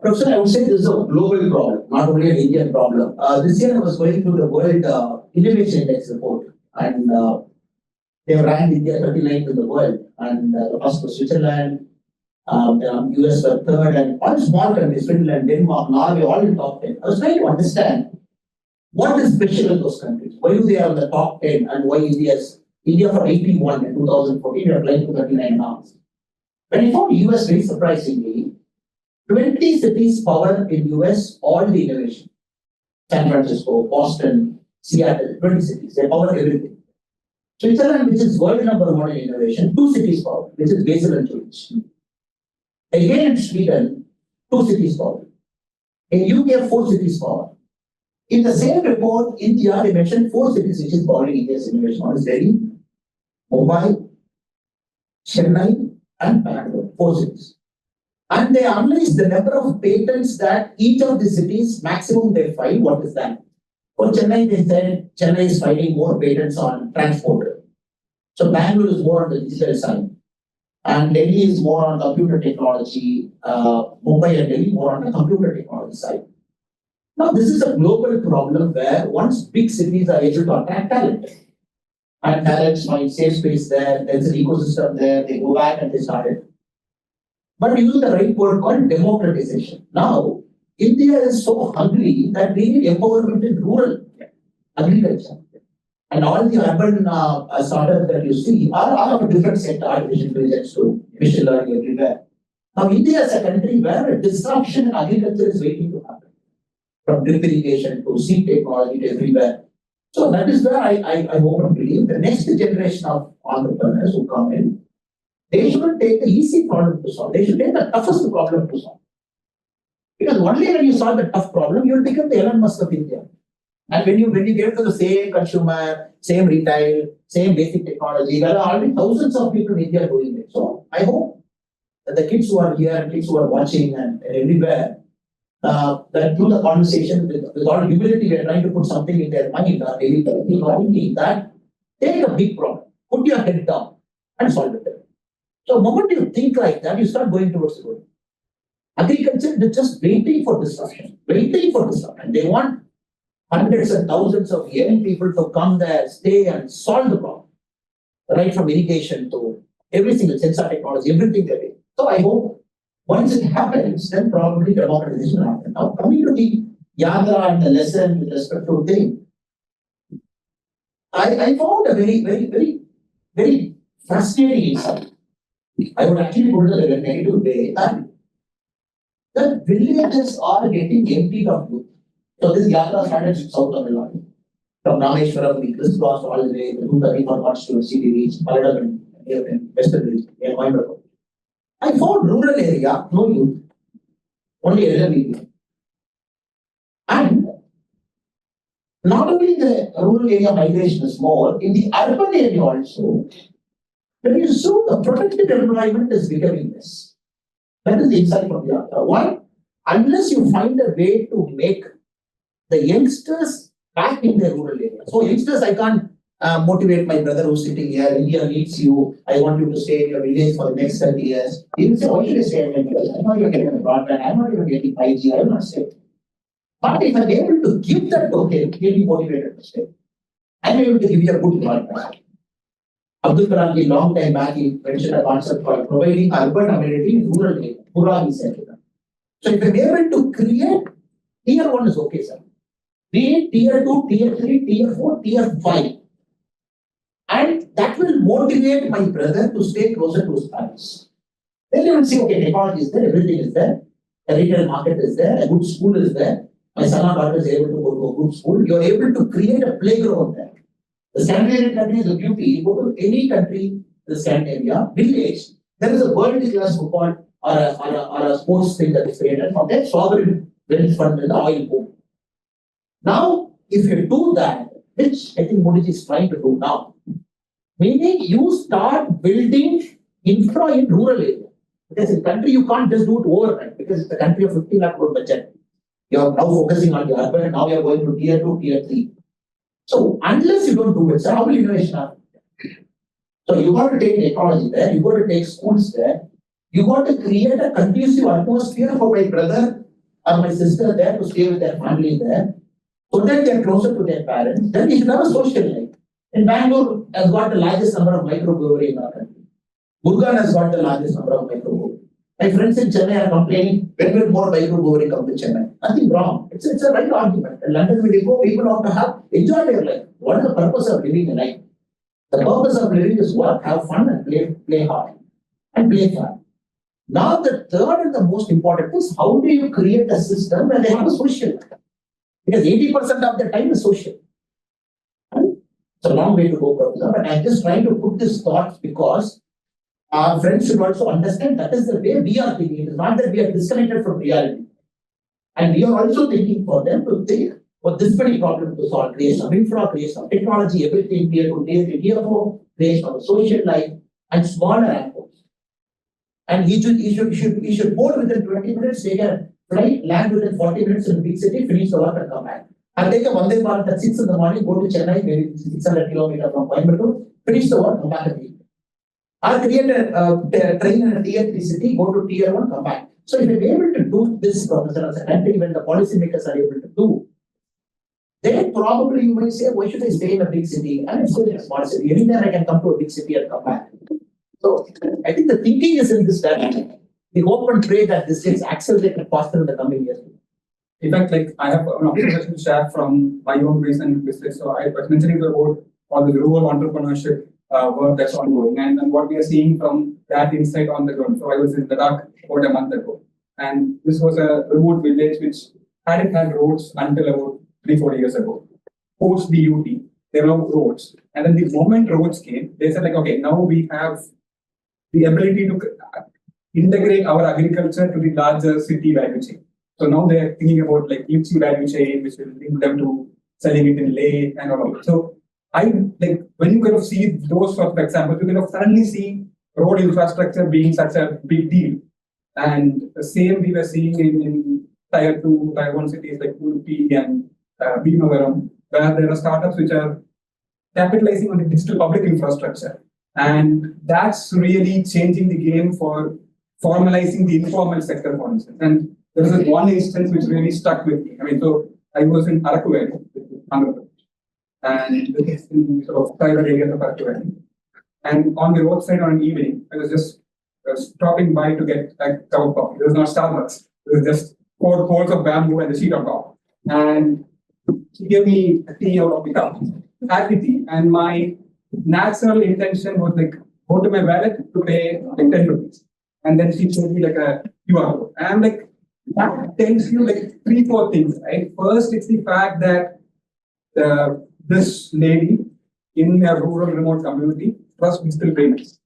Professor, I would say this is a global problem, not only an Indian problem. This year I was going through the World Innovation Index report, and they ranked India 39th in the world, and the first was Switzerland, US were third, and all small countries, Finland, Denmark, Norway, all in top 10. I was trying to understand what is special in those countries. Why do they are in the top 10 and why India for 81 in 2014, we are playing to 39 now. When I found US very surprisingly, 20 cities power in US all the innovation. San Francisco, Boston, Seattle, 20 cities. They power everything. Switzerland, which is world number one in innovation, 2 cities power, which is Basel and Zurich. Again in Sweden, 2 cities power. In UK, 4 cities power. In the same report, India, they mentioned 4 cities which is powering India's innovation. One is Delhi, Mumbai, Chennai, and Bangalore, 4 cities. And they analyze the number of patents that each of the cities maximum they file. What is that? For Chennai, they said Chennai is filing more patents on transport. So Bangalore is more on the digital side. And Delhi is more on computer technology. Mumbai and Delhi more on the computer technology side. Now, this is a global problem where once big cities are able to attract talent, and talents find safe space there, there's an ecosystem there, they go back and they start it. But use the right word called democratization. Now, India is so hungry that we need empowerment in rural agriculture. And all the urban startups that you see are of a different sector, artificial intelligence to machine learning everywhere. Now, India is a country where a disruption in agriculture is waiting to happen. From drip irrigation to seed technology to everywhere. So that is where I hope and believe the next generation of entrepreneurs who come in, they shouldn't take the easy problem to solve. They should take the toughest problem to solve. Because only when you solve the tough problem, you will become the Elon Musk of India. And when you get to the same consumer, same retail, same basic technology, there are already thousands of people in India doing it. So I hope that the kids who are here, kids who are watching and everywhere, that through the conversation with all humility, we are trying to put something in their mind or maybe thinking that take a big problem, put your head down and solve it. So the moment you think like that, you start going towards the goal. Agriculture, they're just waiting for disruption, They want hundreds and thousands of young people to come there, stay and solve the problem. Right from irrigation to every single sensor technology, everything they do. So I hope once it happens, then probably democratization will happen. Now, coming to the Yatra and the lesson with respect to thing, I found a very fascinating insight. I would actually put it in a negative way that the villages are getting emptied of youth. So this Yatra started in South Tamil Nadu. From Rameshwaram, we crisscrossed all the way to 234 constituency, we reached Paladam in Western region, near Coimbatore. I found rural area, no youth, only elderly people. And not only the rural area migration is more, in the urban area also, when you saw the protected environment is becoming less. That is the insight from the other. One, unless you find a way to make the youngsters back in the rural area. So youngsters, I can't motivate my brother who's sitting here. India needs you. I want you to stay in your village for the next 30 years. He will say, why should I stay in my village? I'm not even getting a broadband. I'm not even getting 5G. I will not stay. But if I'm able to give that, okay, he'll be motivated to stay. I'm able to give you a good broadband. Abdul Kalam, long time back, he mentioned a concept called providing urban amenity in rural area. Pura, he said. So if I'm able to create, tier 1 is okay, sir. Be it tier 2, tier 3, tier 4, tier 5. And that will motivate my brother to stay closer to his parents. Then you will see, okay, technology is there, everything is there, a retail market is there, a good school is there, my son or daughter is able to go to a good school. You are able to create a playground there. The Scandinavian country is a beauty. You go to any country in the Scandinavia, village, there is a world-class football or a sports thing that is created. From that, sovereign wealth fund and the oil boom. Now, if you do that, which I think Modi is trying to do now, meaning you start building infra in rural area. Because in country, you can't just do it overnight because it's a country of 50 lakh crore budget. You are now focusing on the urban, now you are going to tier 2, tier 3. So unless you don't do it, so how will innovation happen? So you got to take technology there, you got to take schools there, you got to create a conducive atmosphere for my brother or my sister there to stay with their family there, so that they are closer to their parents. Then you should have a social life. In Bangalore has got the largest number of microbrewery in our country. Gurgaon has got the largest number of microbrewery. My friends in Chennai are complaining, when will more microbrewery come to Chennai? Nothing wrong. It's a right argument. In London, when you go, people want to enjoy their life. What is the purpose of living a life? The purpose of living is work, have fun and play hard and play fun. Now the third and the most important is how do you create a system where they have a social life? Because 80% of the time is social. Right? It's a long way to go, Professor, but I'm just trying to put this thought because our friends should also understand that is the way we are thinking. It is not that we are disconnected from reality. And we are also thinking for them to think for this many problems to solve, creation of infra, creation of technology, everything here to tier 4, creation of social life, and smaller airports. And he should board within 20 minutes, take a flight, land within 40 minutes in a big city, finish the work and come back. And take a Vande Bharat at 6 in the morning, go to Chennai, maybe 600 kilometers from Coimbatore, finish the work, come back again. Or create a train in a tier 3 city, go to tier 1, come back. So if you're able to do this, Professor, as a country, when the policymakers are able to do, then probably you might say, why should I stay in a big city? And it's still in a small city. Anytime I can come to a big city and come back. So I think the thinking is in this direction. We hope and pray that this gets accelerated faster in the coming years. In fact, like I have an observation to share from my own recent business. So I was mentioning about all the rural entrepreneurship work that's ongoing and what we are seeing from that insight on the ground. So I was in Ladakh about a month ago, and this was a remote village which hadn't had roads until about 3-4 years ago. Post the UT, there were no roads, and then the moment roads came, they said like, okay, now we have the ability to integrate our agriculture to the larger city value chain. So now they are thinking about like lychee value chain, which will link them to selling it in Leh and all of it. So I like when you kind of see those sort of examples, you kind of suddenly see road infrastructure being such a big deal. And the same we were seeing in tier 2, tier 1 cities like Udupi and Bhimavaram, where there are startups which are capitalizing on the digital public infrastructure. And that's really changing the game for formalizing the informal sector, for instance. And there is one instance which really stuck with me. I mean, so I was in Araku Valley, Andhra Pradesh, and this is in sort of private areas of Araku Valley. And on the roadside on an evening, I was just stopping by to get a cup of coffee. It was not Starbucks. It was just 4 poles of bamboo and the sheet on top. And she gave me a tea out of the cup. Had the tea, and my natural intention was like go to my wallet to pay like 10 rupees. And then she showed me like a QR code. And I'm like, that tells you like 3-4 things, right? First, it's the fact that this lady in a rural remote community trusts digital payments.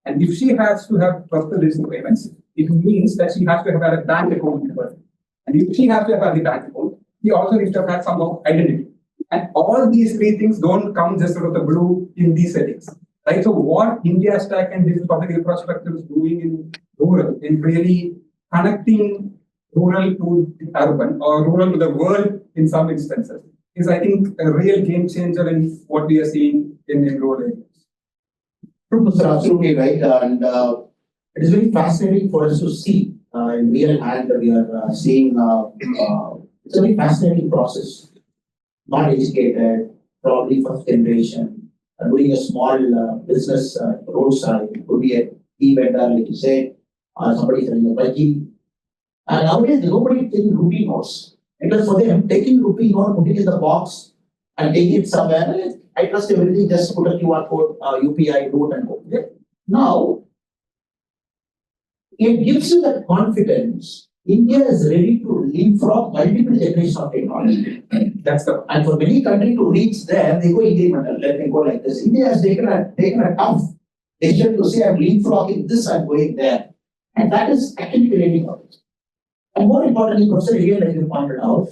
And if she has to have trusted digital payments, it means that she has to have had a bank account with her. And if she has to have had the bank account, she also needs to have had some of identity. And all these 3 things don't come just out of the blue in these settings. Right? So what India Stack and digital public infrastructure is doing in rural, in really connecting rural to the urban or rural to the world in some instances, is I think a real game changer in what we are seeing in rural areas. Professor, absolutely right. And it is very fascinating for us to see in real hand that we are seeing it's a very fascinating process. Not educated, probably first generation, doing a small business roadside, could be a tea vendor, like you said, somebody selling a bhaji. And nowadays, nobody taking rupee notes. Because for them, taking rupee note, putting it in the box and taking it somewhere, I trust everything, just put a QR code, UPI, do it and go. Now, it gives you that confidence. India is ready to leapfrog multiple generations of technology. And for many countries to reach there, they go incremental. Let me go like this. India has taken a tough decision to say, I'm leapfrogging this, I'm going there. And that is actually creating out. And more importantly, Professor, again, like you pointed out,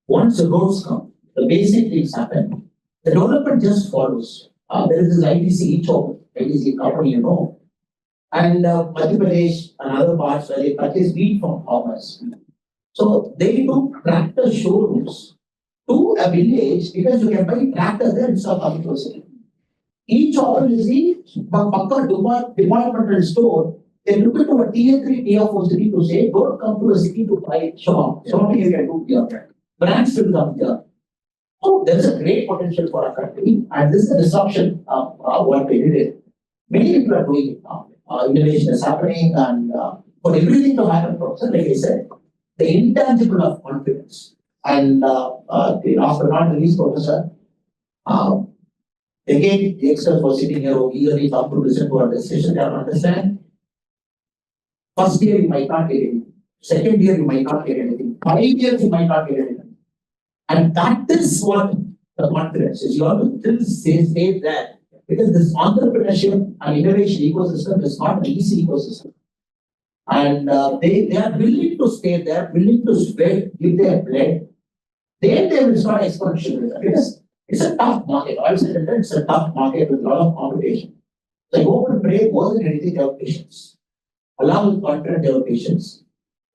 once the roads come, the basic things happen, the development just follows. There is this ITC, ITC company, you know. And Madhya Pradesh and other parts where they purchase wheat from farmers. So they do tractor showrooms to a village because you can buy tractor there instead of coming to a city. Each offer is the departmental store. They look into a tier 3, tier 4 city to say, don't come to a city to buy shop. Something you can do here. Brands will come here. So there is a great potential for a country, and this is a disruption of what we did. Many people are doing it now. Innovation is happening, and for everything to happen, Professor, like I said, the intangible of confidence. And last but not the least, Professor, again, the experts were sitting here who eagerly come to listen to our discussion. They understand. First year, you might not get anything. Second year, you might not get anything. 5 years, you might not get anything. And that is what the confidence is. You have to still stay there because this entrepreneurship and innovation ecosystem is not an easy ecosystem. And they are willing to stay there, willing to spread, give their blood. Then they will start exponentially. Because it's a tough market. All said and done, it's a tough market with a lot of competition. So I hope and pray more than anything, they have patience. Along with confidence, they have patience.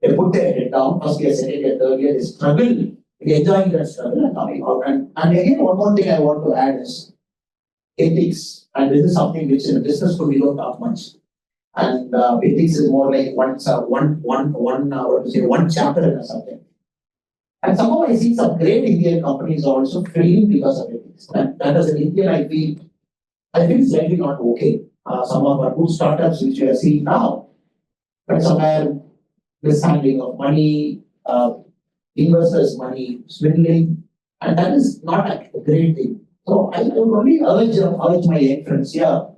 They put their head down, first year, second year, third year, they struggle, they enjoying that struggle and coming out. And again, one more thing I want to add is ethics. And this is something which in business we don't talk much. And ethics is more like one chapter or something. And somehow I see some great Indian companies also failing because of ethics. That as an Indian, I feel slightly not okay. Some of our good startups which we are seeing now, but somewhere mishandling of money, investors' money, swindling, and that is not a great thing. So I would only urge my young friends here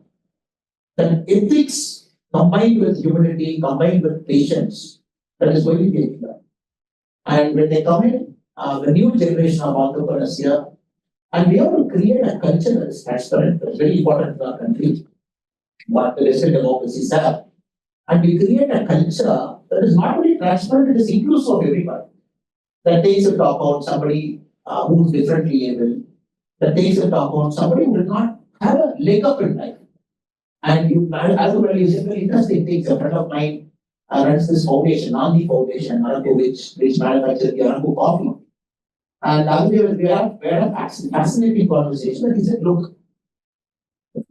that ethics combined with humility, combined with patience, that is going to be a killer. And when they come in, the new generation of entrepreneurs here, and we have to create a culture that is transparent. It's very important in our country, what the Western democracies have. And we create a culture that is not only transparent, it is inclusive of everybody. That takes into account somebody who is differently able, that takes into account somebody who will not have a leg up in life. And as well, you said very interesting things. A friend of mine runs this foundation, Nandi Foundation, Arakku, which manufactures the Arakku coffee. And we had a fascinating conversation. And he said, look,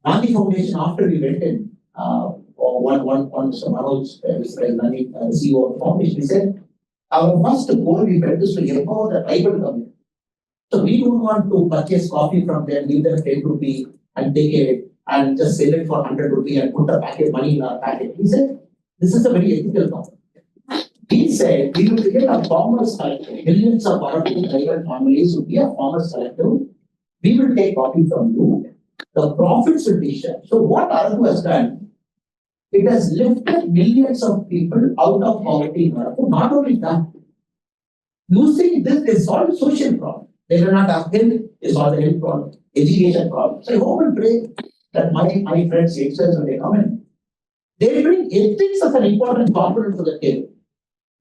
Nandi Foundation, after we went in, one Mr. Manoj, the CEO of the foundation, he said, our first goal we felt is to empower the tribal community. So we don't want to purchase coffee from them, give them 10 rupee and take it and just sell it for 100 rupee and put a packet money in our packet. He said, this is a very ethical company. He said, we will create a farmers collective. Millions of Arakku tribal families will be a farmers collective. We will take coffee from you. The profits will be shared. So what Arakku has done, it has lifted millions of people out of poverty in Arakku. Not only that, using this, they solve social problem. They will not have health, they solve the health problem, education problem. So I hope and pray that my friends, youngsters, when they come in, they bring ethics as an important component to the table.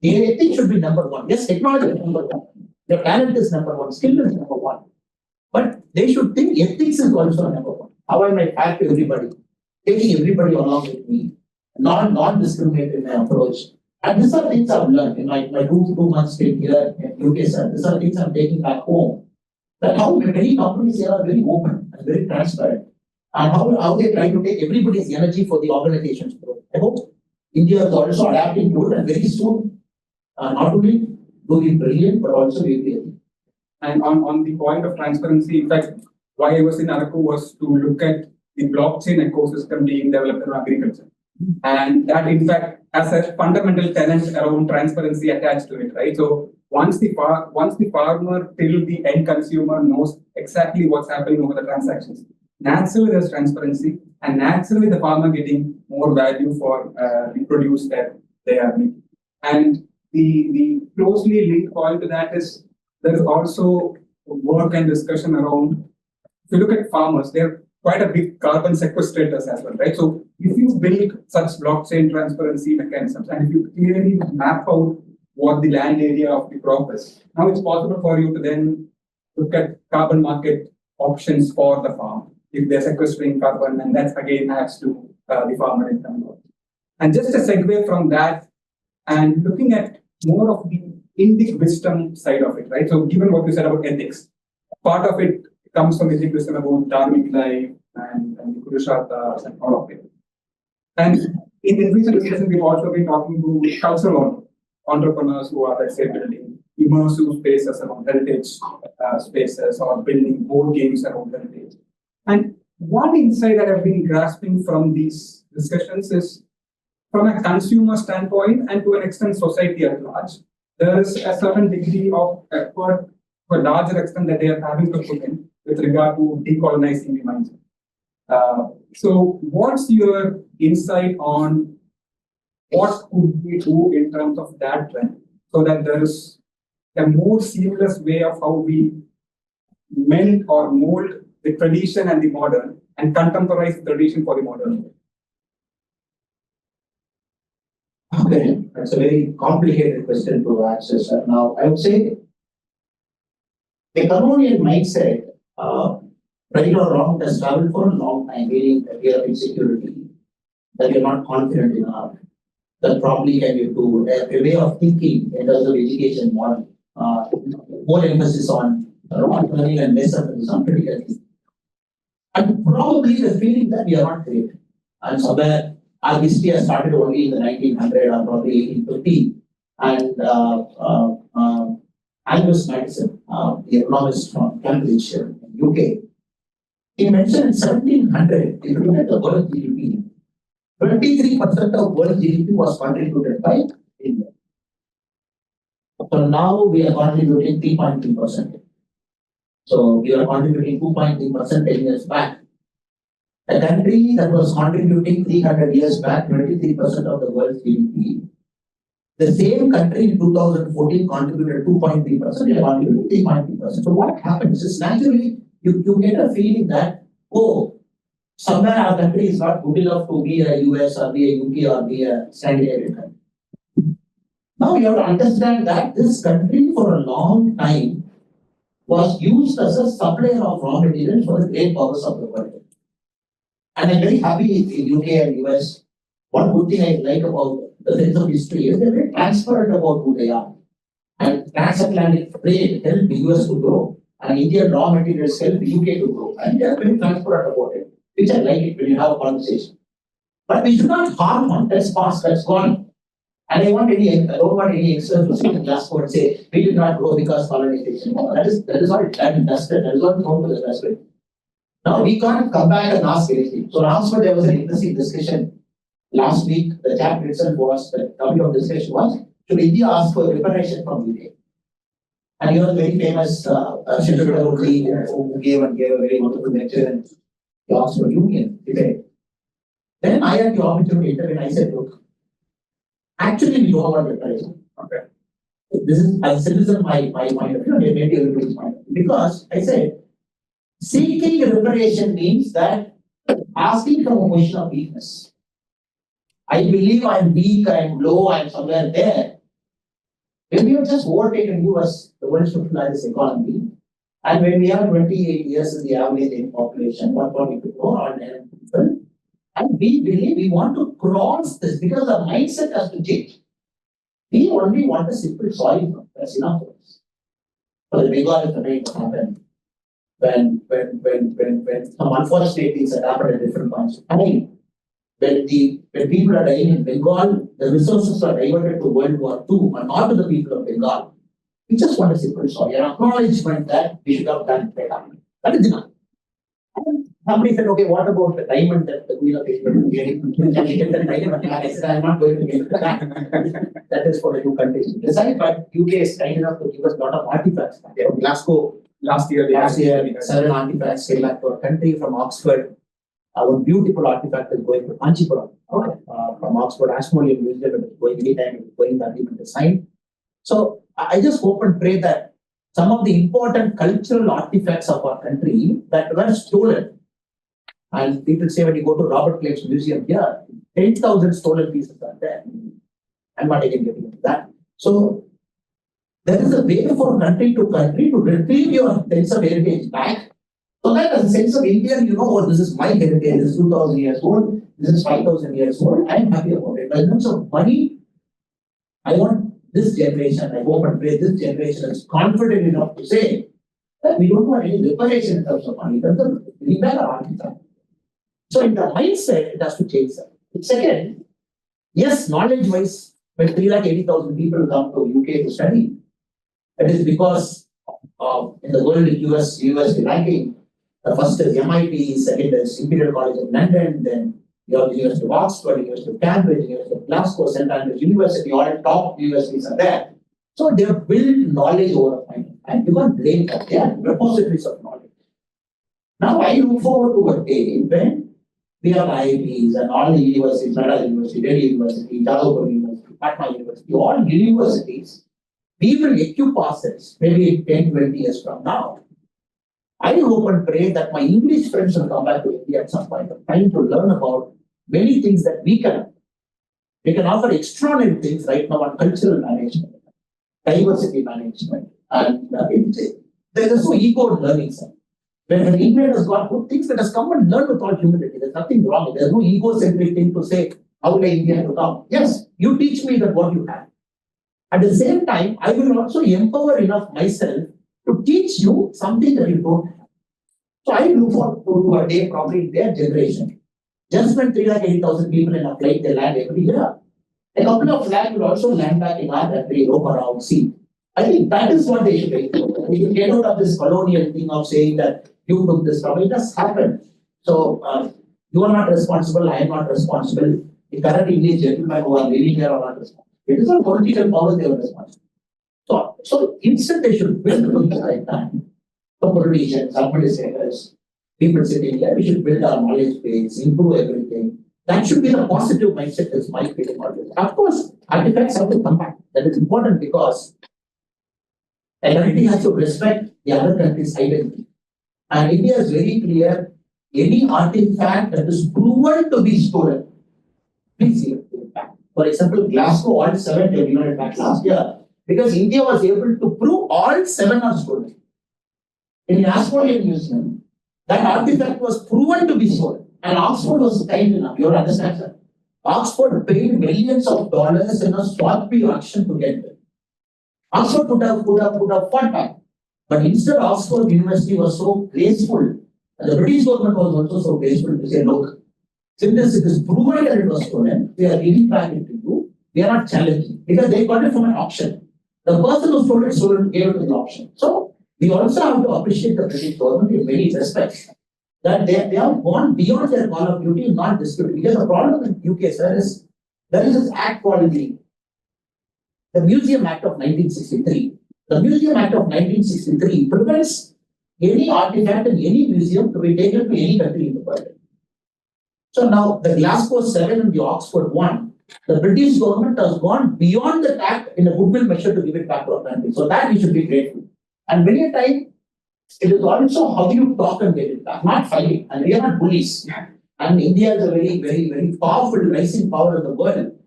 Their ethics should be number one. Yes, technology is number one. Their talent is number one. Skill is number one. But they should think ethics is also number one. How am I fair to everybody? Taking everybody along with me. Non-discriminating approach. And these are things I've learned in my 2 months stay here in UK, sir. These are things I'm taking back home. That how many companies here are very open and very transparent. And how they try to take everybody's energy for the organization's growth. I hope India is also adapting to it, and very soon, not only do we brilliant, but also we will. And on the point of transparency, in fact, why I was in Arakku was to look at the blockchain ecosystem being developed in agriculture. And that, in fact, has a fundamental tenet around transparency attached to it, right? So once the farmer till the end consumer knows exactly what's happening over the transactions, naturally there's transparency, and naturally the farmer getting more value for the produce that they are making. And the closely linked point to that is there's also work and discussion around, if you look at farmers, they're quite a big carbon sequestrators as well, right? So if you build such blockchain transparency mechanisms, and if you clearly map out what the land area of the crop is, now it's possible for you to then look at carbon market options for the farm if they're sequestering carbon, and that again adds to the farmer income. And just a segue from that, and looking at more of the Indic wisdom side of it, right? So given what you said about ethics, part of it comes from Indic wisdom about dharmic life and Purusharthas and all of it. And in recent discussions, we've also been talking to cultural entrepreneurs who are, let's say, building immersive spaces around heritage spaces or building board games around heritage. And one insight that I've been grasping from these discussions is from a consumer standpoint and to an extent society at large, there is a certain degree of effort to a larger extent that they are having to put in with regard to decolonizing the mindset. So what's your insight on what could we do in terms of that trend so that there is a more seamless way of how we mend or mold the tradition and the modern and contemporize the tradition for the modern? Okay, that's a very complicated question to answer, sir. Now, I would say the colonial mindset, right or wrong, has traveled for a long time, meaning that we have insecurity, that you're not confident enough, that probably can you do a way of thinking in terms of education model, more emphasis on learning and less emphasis on critical thinking. And probably the feeling that we are not great. And somewhere our history has started only in the 1900 or probably 1850. And Angus Madison, the economist from Cambridge in UK, he mentioned in 1700, if you look at the world GDP, 23% of world GDP was contributed by India. So now we are contributing 3.3%. So we are contributing 2.3% 10 years back. A country that was contributing 300 years back 23% of the world's GDP, the same country in 2014 contributed 2.3%, we are contributing 3.3%. So what happens is naturally you get a feeling that, oh, somewhere our country is not good enough to be a US or be a UK or be a Scandinavian country. Now you have to understand that this country for a long time was used as a supplier of raw materials for the great powers of the world. And I'm very happy in UK and US. One good thing I like about the sense of history is they're very transparent about who they are. And transatlantic trade helped the US to grow. And Indian raw materials helped the UK to grow. And they are very transparent about it, which I like it when you have a conversation. But we should not harm on. That's past, that's gone. And I don't want any experts to sit in Glasgow and say, we did not grow because colonization. No, that is all done and dusted. That is all thrown to the dustbin. Now we can't come back and ask anything. So last week there was an interesting discussion. Last week, the chapter itself was, the topic of discussion was, should India ask for reparation from UK? And he was very famous, who gave a very wonderful lecture in the Oxford Union debate. Then I had the opportunity to intervene. I said, look, actually we don't want reparation. Okay. This is, as a citizen, my point of view, maybe everybody's point of view. Because I said, seeking reparation means that asking from a position of weakness. I believe I'm weak, I'm low, I'm somewhere there. When we have just overtaken US, the world's fifth largest economy, and when we have 28 years in the average in population, 1.2 crore people, and we believe we want to cross this because the mindset has to change. We only want a simple soil. That's enough for us. For the Bengal is the way to happen. When some unfortunate things that happen at different points of time. When people are dying in Bengal, the resources are diverted to World War II, but not to the people of Bengal. We just want a simple sorry, an acknowledgement that we should have done better. That is enough. And somebody said, okay, what about the diamond that the Queen of England can we get the diamond? I said, I'm not going to get that. That is for the two countries to decide, but UK is kind enough to give us a lot of artifacts. From Glasgow, last year, 7 artifacts came back to our country from Oxford. One beautiful artifact is going to Kanchipuram from Oxford Ashmolean Museum. It's going anytime, it's going that even design. So I just hope and pray that some of the important cultural artifacts of our country that were stolen, and people say when you go to Robert Clave's museum here, 10,000 stolen pieces are there. I'm not even getting into that. So there is a way for country to retrieve your sense of heritage back. So that as a sense of Indian, you know, oh, this is my heritage, this is 2,000 years old, this is 5,000 years old, I am happy about it. But in terms of money, I want this generation, I hope and pray this generation is confident enough to say that we don't want any reparation in terms of money, in terms of bringing back our artifact. So in the mindset, it has to change. Second, yes, knowledge-wise, when 380,000 people come to UK to study, it is because in the world, US ranking, the first is MIT, second is Imperial College of London, then you have the University of Oxford, University of Cambridge, University of Glasgow, St. Andrews University, all top universities are there. So they have built knowledge over time. And you can't blame that. They are repositories of knowledge. Now I look forward to a day when we have IITs and all the universities, Madras University, Delhi University, Jagakon University, Patna University, all universities we will equip ourselves maybe in 10, 20 years from now. I hope and pray that my English friends will come back to India at some point of time to learn about many things that we can. We can offer extraordinary things right now on cultural management, diversity management, and there is no ego in learning, sir. When England has got good things, let us come and learn with all humility. There's nothing wrong. There's no egocentric thing to say, how will India to come? Yes, you teach me that what you have. At the same time, I will also empower enough myself to teach you something that you don't have. So I look forward to a day probably in their generation. Just when 380,000 people in a flight, they land every year. A couple of lakh will also land back in our country, roam around, see. I think that is what they should do. We should get out of this colonial thing of saying that you took this from. It just happened. So you are not responsible, I am not responsible. The current English gentlemen who are living here are not responsible. It is not political power they are responsible. So instead they should build things like that. The politicians, administrators, people sitting here, we should build our knowledge base, improve everything. That should be the positive mindset as my feeling always. Of course, artifacts have to come back. That is important because a country has to respect the other country's identity. And India is very clear, any artifact that is proven to be stolen, please give it back. For example, Glasgow, all 7 they given it back last year because India was able to prove all 7 are stolen. In the Ashmolean Museum, that artifact was proven to be stolen. And Oxford was kind enough, you understand, sir? Oxford paid millions of dollars in a Sotheby auction to get it. Oxford could have fought back. But instead, Oxford University was so graceful, and the British government was also so graceful to say, look, since it is proven that it was stolen, we are giving back it to you. We are not challenging because they got it from an auction. The person who stole it gave it to the auction. So we also have to appreciate the British government in many respects. That they have gone beyond their call of duty, not dispute. Because the problem in UK, sir, is there is this act called the Museum Act of 1963. The Museum Act of 1963 prevents any artifact in any museum to be taken to any country in the world. So now the Glasgow 7 and the Oxford 1, the British government has gone beyond the act in a goodwill measure to give it back to our country. So that we should be grateful. And many a time, it is also how you talk and get it back, not fighting. And we are not bullies. And India is a very, very, very powerful, rising power in the world.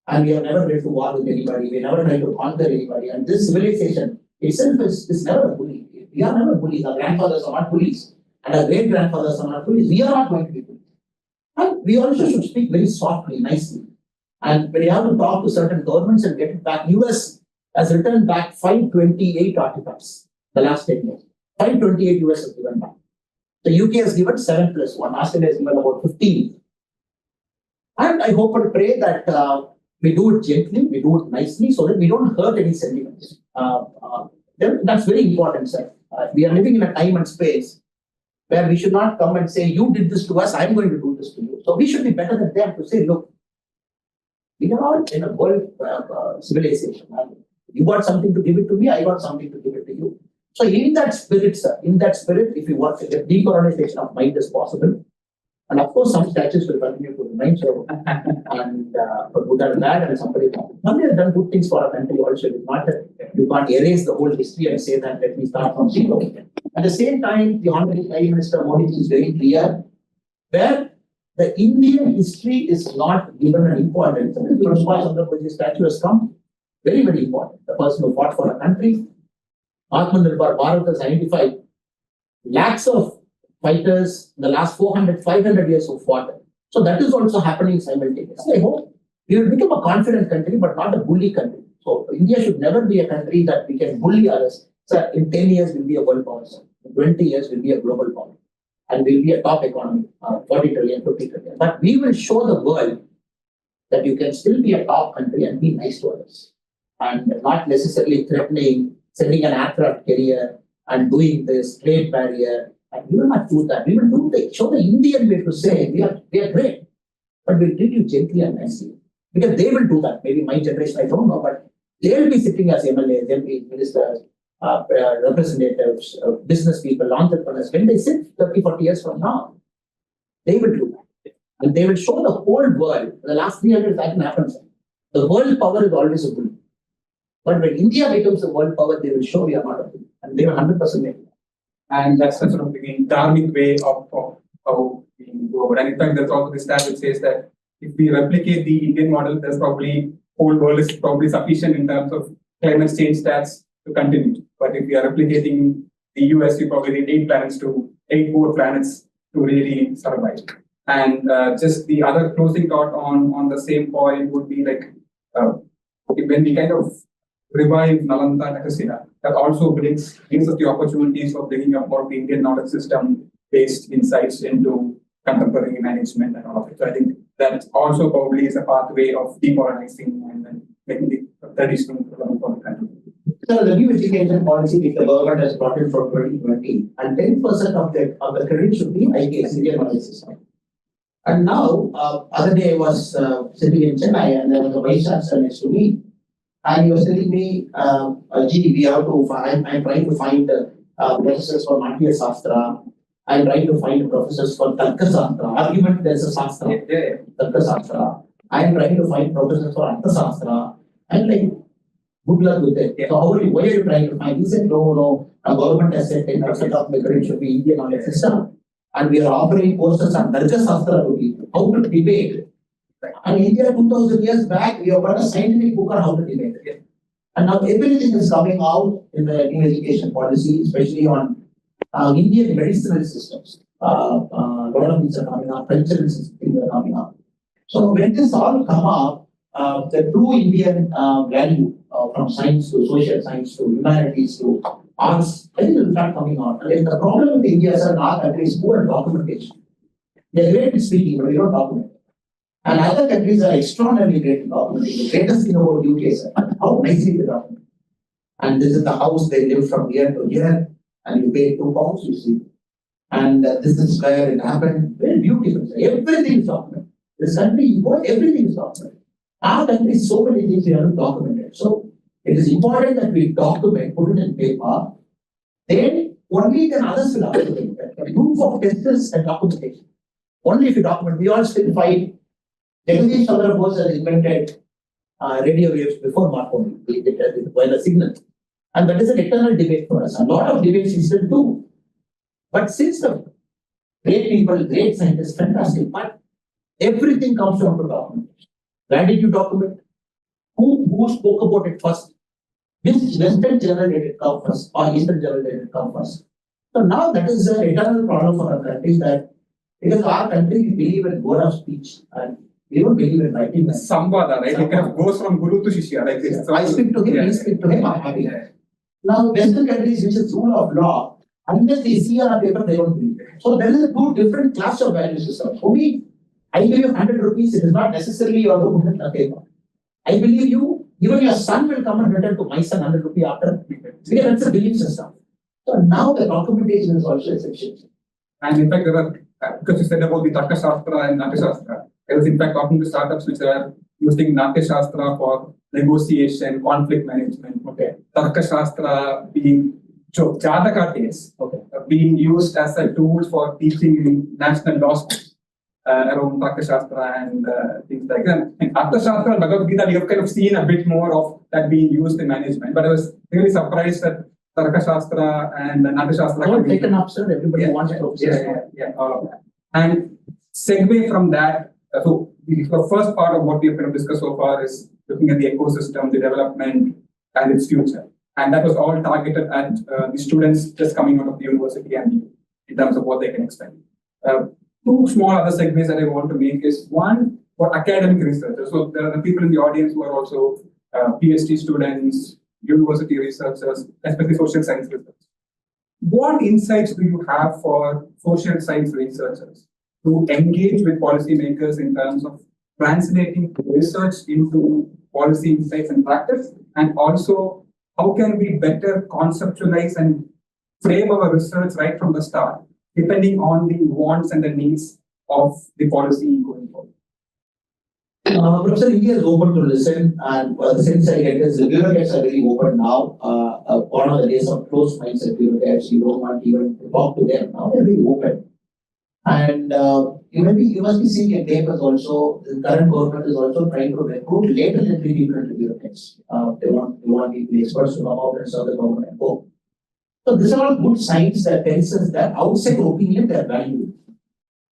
And we have never been to war with anybody. We never tried to conquer anybody. And this civilization itself is never a bully. We are never bullies. Our grandfathers are not bullies. And our great grandfathers are not bullies. We are not going to be bullies. And we also should speak very softly, nicely. And when you have to talk to certain governments and get it back, US has returned back 528 artifacts the last 10 years. 528 US has given back. The UK has given 7 plus 1. Australia has given about 15. And I hope and pray that we do it gently, we do it nicely so that we don't hurt any sentiments. That's very important, sir. We are living in a time and space where we should not come and say, you did this to us, I'm going to do this to you. So we should be better than them to say, look, we are all in a world civilization. You got something to give it to me, I got something to give it to you. So in that spirit, sir, if you want to get decolonization of mind is possible. And of course, some statues will continue to remain so. And for good and bad, and somebody has done good things for our country also. It's not that you can't erase the whole history and say that let me start from zero. At the same time, the Honorable Prime Minister Modi is very clear where the Indian history is not given an importance. And the Sandra statue has come very, very important. The person who fought for a country, Atmanirbhar Bharat has identified lakhs of fighters in the last 400, 500 years who fought. So that is also happening simultaneously. I hope we will become a confident country, but not a bully country. So India should never be a country that we can bully others. So in 10 years, we'll be a world power. In 20 years, we'll be a global power. And we'll be a top economy, 40 trillion, 50 trillion. But we will show the world that you can still be a top country and be nice to others. And not necessarily threatening, sending an aircraft carrier and doing this trade barrier. And we will not do that. We will show the Indian way to say we are great, but we'll treat you gently and nicely. Because they will do that. Maybe my generation, I don't know, but they will be sitting as MLAs, MPs, ministers, representatives, business people, entrepreneurs. When they sit 30, 40 years from now, they will do that. And they will show the whole world. The last 300 years that can happen. The world power is always a bull. But when India becomes a world power, they will show we are not a thing. And they will 100% make it. And that's the sort of the dharmic way of how we go about. And in fact, there's also this stat which says that if we replicate the Indian model, there's probably whole world is probably sufficient in terms of climate change stats to continue. But if we are replicating the US, we probably need 8 more planets to really survive. And just the other closing thought on the same point would be like when we kind of revive Nalanda and Nakasena, that also gives us the opportunities of bringing up more of the Indian knowledge system based insights into contemporary management and all of it. So I think that also probably is a pathway of decolonizing and then making the traditional for the country. So the new education policy which the government has brought in from 2020, and 10% of the credit should be IKS, Indian knowledge system. And now, other day I was sitting in Chennai and there was a vice chancellor next to me. And he was telling me, gee, we have to, I'm trying to find professors for Natya Shastra. I'm trying to find professors for Tarka Shastra. Argument, there's a Shastra. Tarka Shastra. I'm trying to find professors for Artha Shastra. I'm like, good luck with it. So why are you trying to find? He said, no, our government has said 10% of the credit should be Indian knowledge system. And we are offering courses on Tarka Shastra to people, how to debate. And India 2000 years back, we have got a scientific book on how to debate. And now everything is coming out in the new education policy, especially on Indian medicinal systems. A lot of things are coming up, cultural systems are coming up. So when this all come up, the true Indian value from science to social science to humanities to arts, I think it will start coming out. And the problem with India is in our country is poor documentation. They are great at speaking, but they don't document. And other countries are extraordinarily great in documenting. The greatest thing about UK is how nicely they document. And this is the house they live from year to year, and you pay £2, you see. And this is where it happened. Very beautiful. Everything is documented. This country, everything is documented. Our country, so many things we haven't documented. So it is important that we document, put it in paper. Then only then others will document it. The proof of testers and documentation. Only if you document, we all still fight. Jagadish Chandra Bose has invented radio waves before Marconi, while a signal. And that is an eternal debate for us. A lot of debates we still do. But since the great people, great scientists, fantastic, but everything comes down to documentation. Where did you document? Who spoke about it first? Which Western journal did it come first, or Eastern journal did it come first? So now that is an eternal problem for our country, that because our country we believe in word of speech and we don't believe in writing. Samvada, right? It kind of goes from Guru to Shishya. Like this. I speak to him, he speaks to him, I'm happy. Now, Western countries, which is rule of law, unless they see on a paper, they don't believe it. So there is two different class of value systems. For me, I give you 100 rupees, it is not necessarily you have to put it on a paper. I believe you, even your son will come and return to my son 100 rupees after. Because that's a belief system. So now the documentation is also essential. And in fact, there are, because you said about the Tarka Shastra and Natya Shastra, I was in fact talking to startups which are using Natya Shastra for negotiation, conflict management. Okay. Tarka Shastra being Jataka days, being used as a tool for teaching in national law schools around Tarka Shastra and things like that. And Artha Shastra and Bhagavad Gita, we have kind of seen a bit more of that being used in management. But I was really surprised that Tarka Shastra and Natya Shastra all taken up, sir. Everybody wants to all of that. And segue from that, so the first part of what we have kind of discussed so far is looking at the ecosystem, the development, and its future. And that was all targeted at the students just coming out of the university and in terms of what they can expect. Two small other segues that I want to make is one for academic researchers. So there are people in the audience who are also PhD students, university researchers, especially social science researchers. What insights do you have for social science researchers to engage with policymakers in terms of translating research into policy insights and practice? And also, how can we better conceptualize and frame our research right from the start, depending on the wants and the needs of the policy going forward? Professor, India is open to listen, and the sense I get is the bureaucrats are very open now. One of the days of closed mindset bureaucrats, you don't want even to talk to them. Now they're very open. And you must be seeing in papers also, the current government is also trying to recruit later entry people into bureaucrats. They want You want people, experts to come out and serve the government and go. So these are all good signs that tells us that outside opinion they are valued.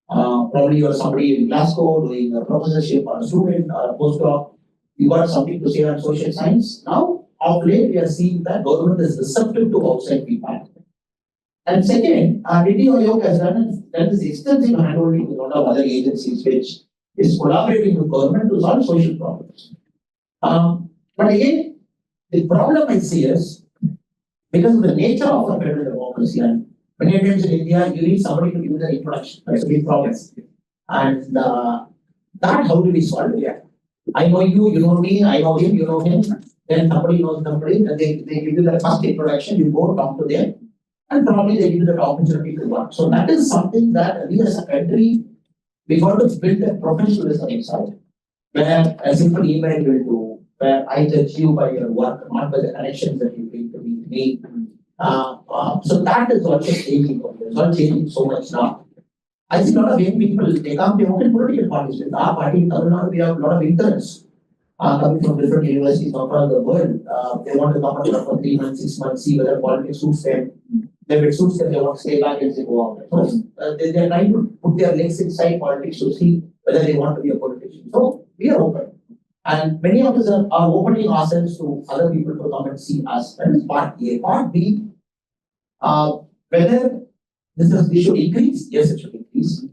Probably you are somebody in Glasgow doing a professorship or a student or a postdoc. You got something to say on social science. Now, of late, we are seeing that government is receptive to outside feedback. And second, Niti Aayog has done this extensive handholding with a lot of other agencies which is collaborating with government to solve social problems. But again, the problem I see is because of the nature of a federal democracy, and many times in India, you need somebody to give the introduction. That's a big problem. And that, how do we solve it? Yeah. I know you, you know me, I know him, you know him. Then somebody knows somebody, and they give you the first introduction, you go talk to them, and probably they give you the opportunity to work. So that is something that we as a country, we got to build a professionalism inside, where a simple email will do, where I judge you by your work, not by the connections that you bring to me. So that is also changing. It's all changing so much now. I see a lot of young people, they come, they open political parties. With our party in Tamil Nadu, we have a lot of interns coming from different universities across the world. They want to come up for 3 months, 6 months, see whether politics suits them. If it suits them, they want to stay back and they go out. So they are trying to put their legs inside politics to see whether they want to be a politician. So we are open. And many of us are opening ourselves to other people to come and see us. That is part A. Part B, whether this should increase, yes, it should increase.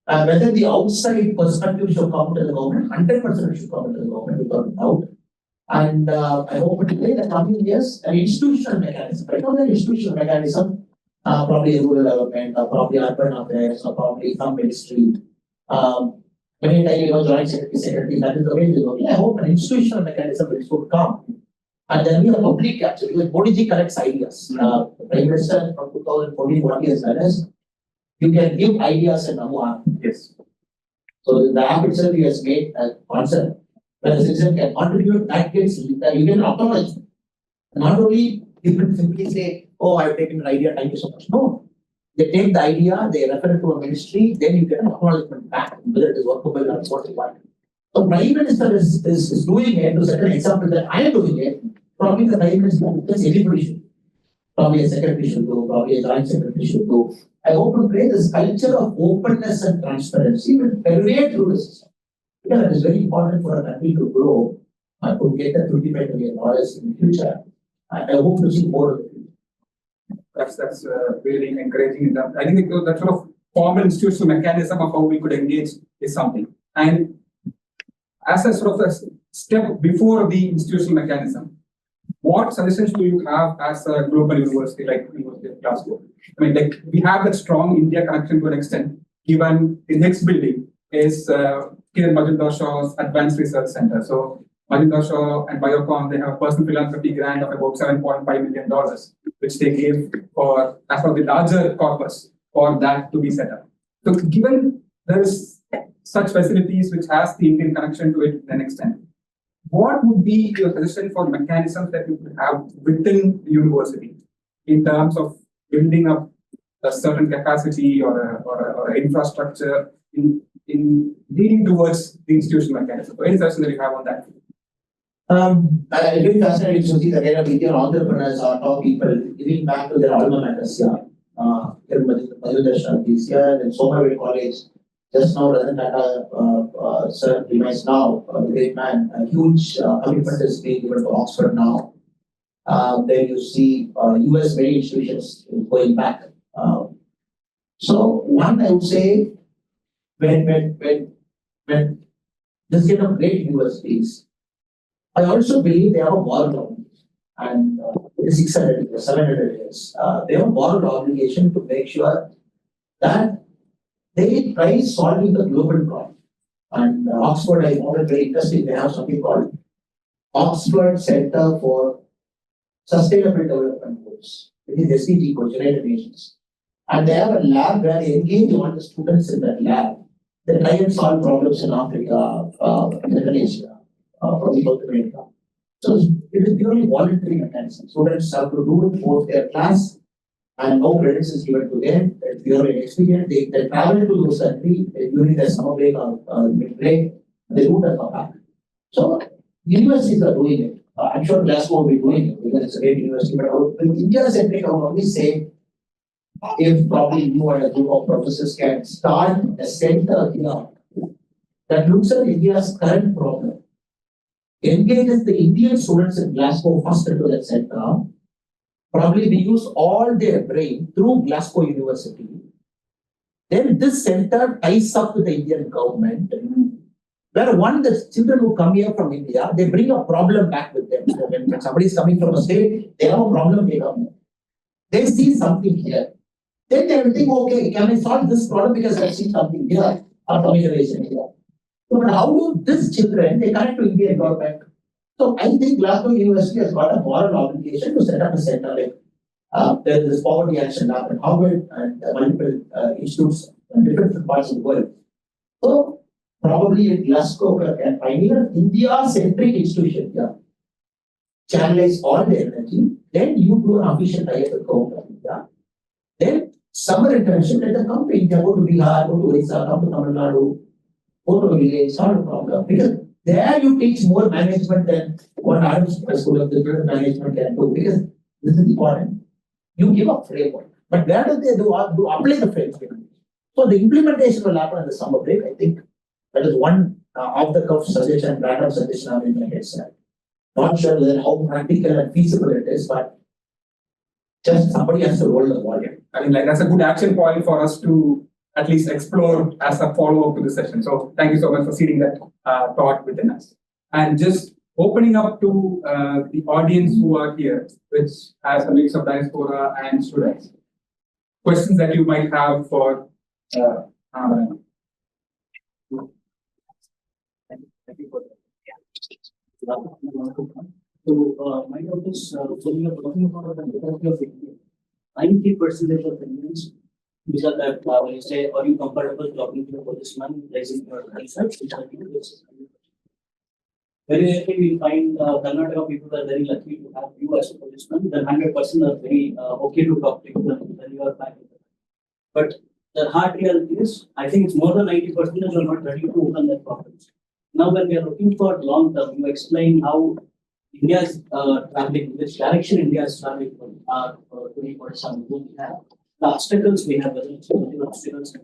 Whether the outside perspective should come to the government, 100% should come to the government without doubt. And I hope in the coming years, an institutional mechanism, right now, the institutional mechanism, probably rural development, or probably urban affairs, or probably some ministry. Many times, joint secretary, that is the way we go. I hope an institutional mechanism will come. And then we have public capture, because Modi ji collects ideas. The Prime Minister from 2014, what he has done is, you can give ideas and now. Yes. So the app itself he has made a concept where the citizen can contribute, that gets you can acknowledge. Not only people simply say, oh, I've taken an idea, thank you so much. No. They take the idea, they refer it to a ministry, then you get an acknowledgement back, whether it is workable or what you want. So Prime Minister is doing it to set an example that I am doing it. Probably the Prime Minister, because everybody should. Probably a secretary should do, probably a joint secretary should do. I hope to create this culture of openness and transparency will permeate through the system. Because it is very important for a country to grow and to get the $25 million in the future. And I hope to see more of it. That's really encouraging. I think that sort of formal institutional mechanism of how we could engage is something. And as a sort of a step before the institutional mechanism, what suggestions do you have as a global university like University of Glasgow? I mean, like we have that strong India connection to an extent, given the next building is Kiran Majumdar Shaw's Advanced Research Center. So Majumdar Shaw and Biocon, they have a personal philanthropy grant of about $7.5 million, which they gave for as for the larger corpus for that to be set up. So given there is such facilities which has the Indian connection to it to an extent, what would be your suggestion for mechanisms that you could have within the university in terms of building up a certain capacity or infrastructure in leading towards the institutional mechanism? So any suggestion that you have on that? I'm very fascinated to see the kind of Indian entrepreneurs or top people giving back to their alma maters here. Here, Madhudar is here, and Somerville College. Just now, Ratan Tata, sir, reminds now, the great man, a huge commitment is being given to Oxford now. Then you see US many institutions going back. So, one, I would say, when this kind of great universities, I also believe they have a moral obligation. And 600 years, 700 years, they have a moral obligation to make sure that they try solving the global problem. And Oxford, I found it very interesting. They have something called Oxford Center for Sustainable Development Goals. It is SDG goals, United Nations. And they have a lab where they engage all the students in that lab. They try and solve problems in Africa, Middle Asia, probably South America. So it is purely voluntary mechanism. Students have to do it for their class, and no credits is given to them. It's purely experience. They travel to those countries during their summer break or mid break. They do that for back. So universities are doing it. I'm sure Glasgow will be doing it because it's a great university, but with India-centric, I would only say if probably you and a group of professors can start a center here that looks at India's current problem, engages the Indian students in Glasgow first into that center, probably they use all their brain through Glasgow University. Then this center ties up with the Indian government, where the children who come here from India, they bring a problem back with them. So when somebody is coming from a state, they have a problem, they see something here. Then they will think, okay, can I solve this problem because I see something here, or coming here. So, but how do these children, they connect to Indian government? So I think Glasgow University has got a moral obligation to set up a center like there is this poverty action lab and Harvard and multiple institutes in different parts of the world. So probably in Glasgow can pioneer India-centric institution here, channelize all the energy, then you do an official tie-up with government of India. Then summer internship, let them come to India, go to Bihar, go to Orissa, come to Tamil Nadu, go to a village, solve a problem. Because there you teach more management than what our school of business management can do. Because this is important. You give a framework. But where do they do apply the framework? So the implementation will happen in the summer break. I think that is one off-the-cuff suggestion, random suggestion I'm in my head. Not sure whether how practical and feasible it is, but just somebody has to roll the ball. I mean, like that's a good action point for us to at least explore as a follow-up to the session. So thank you so much for seeding that thought within us. And just opening up to the audience who are here, which has a mix of diaspora and students. Questions that you might have for So, my doubt is, when you are talking about the majority of Indians, 90% of Indians, because that when you say, are you comfortable talking to a policeman, raising your research, which are this. Very rarely we find Karnataka people are very lucky to have you as a policeman. Then 100% are very okay to talk to you when you are back. But the hard reality is, I think it's more than 90% are not ready to open their problems. Now, when we are looking for long term, you explain how India is traveling, which direction India is traveling from 2047. We have the obstacles we have, whether it's political obstacles,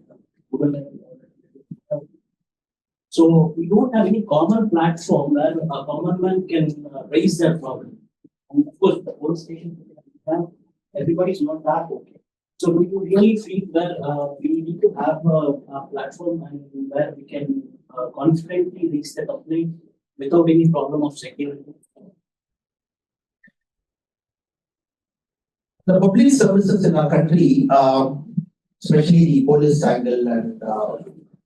so we don't have any common platform where a common man can raise that problem. And of course, the whole station we have, everybody's not that okay. So do you really feel that we need to have a platform and where we can confidently reach the complaint without any problem of security? The public services in our country, especially the police angle and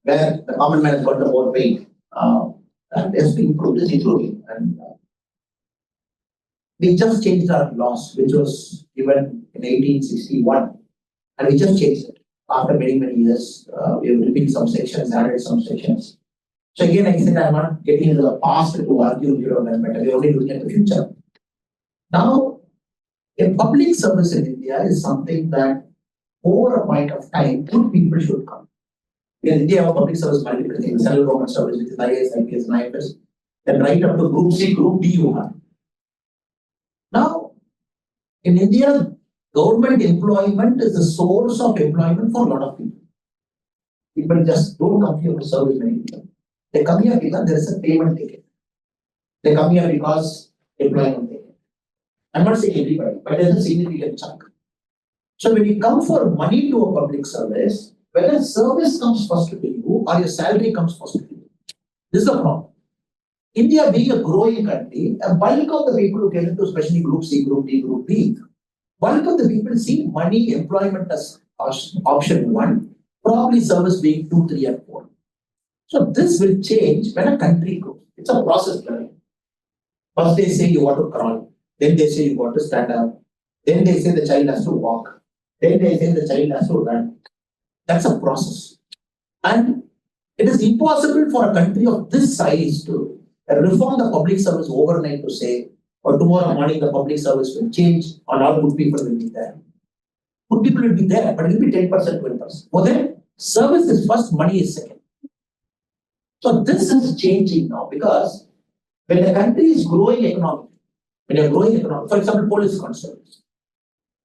where the common man has got the more weight, and has been improved, is improving. And we just changed our laws, which was given in 1861, and we just changed it. After many, many years, we have repeated some sections, added some sections. So again, I said I'm not getting into the past to argue with your environment. We're only looking at the future. Now, a public service in India is something that over a point of time, good people should come. In India, our public service multiple things, central government service, which is IAS, IPS, and IFS, then right up to Group C, Group D you have. Now, in India, government employment is the source of employment for a lot of people. People just don't come here for service many people. They come here because there is a payment ticket. They come here because employment ticket. I'm not saying everybody, but there's a significant chunk. So when you come for money to a public service, whether service comes first to you or your salary comes first to you. This is the problem. India being a growing country, a bulk of the people who get into especially Group C, Group D, Group B, bulk of the people see money, employment as option one, probably service being 2, 3, and 4. So this will change when a country grows. It's a process learning. First they say you want to crawl, then they say you want to stand up, then they say the child has to walk, then they say the child has to run. That's a process. And it is impossible for a country of this size to reform the public service overnight to say, or tomorrow morning the public service will change and all good people will be there. Good people will be there, but it will be 10%, 20%. For them, service is first, money is second. So this is changing now because when the country is growing economically, when you're growing economy, for example, police constables.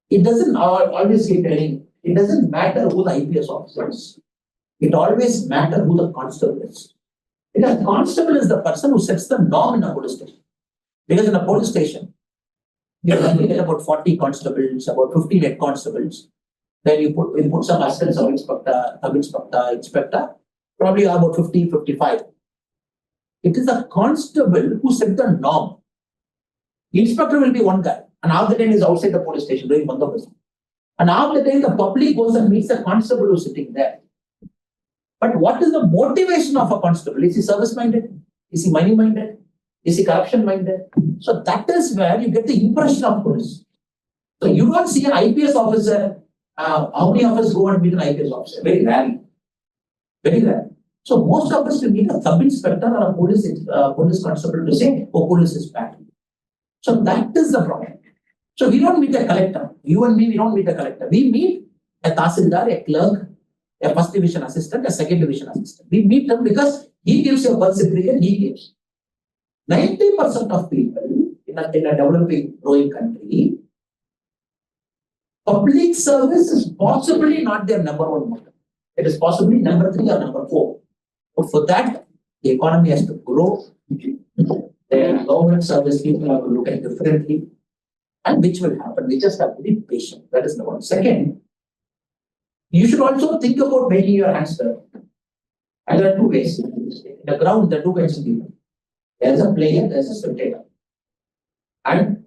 It doesn't always keep telling, it doesn't matter who the IPS officer is. It always matters who the constable is. Because constable is the person who sets the norm in a police station. Because in a police station, you get about 40 constables, about 15 head constables. Then you put some assistant inspector, probably about 50, 55. It is the constable who set the norm. The inspector will be one guy, and half the time is outside the police station doing bandobast. And half the time the public goes and meets the constable who's sitting there. But what is the motivation of a constable? Is he service-minded? Is he money-minded? Is he corruption-minded? So that is where you get the impression of police. So you don't see an IPS officer. How many of us go and meet an IPS officer? Very rarely. Very rare. So most of us will meet a sub-inspector or a police constable to say, oh, police is bad. So that is the problem. So we don't meet a collector. You and me, we don't meet a collector. We meet a tahsildar, a clerk, a first division assistant, a second division assistant. We meet them because he gives you a birth certificate, he gives. 90% of people in a developing, growing country, public service is possibly not their number one motive. It is possibly number 3 or number 4. But for that, the economy has to grow. Their government service people have to look at differently. And which will happen. We just have to be patient. That is number one. Second, you should also think about making your hands dirty. And there are 2 ways. In the ground, there are 2 kinds of people. There is a player, there is a spectator. And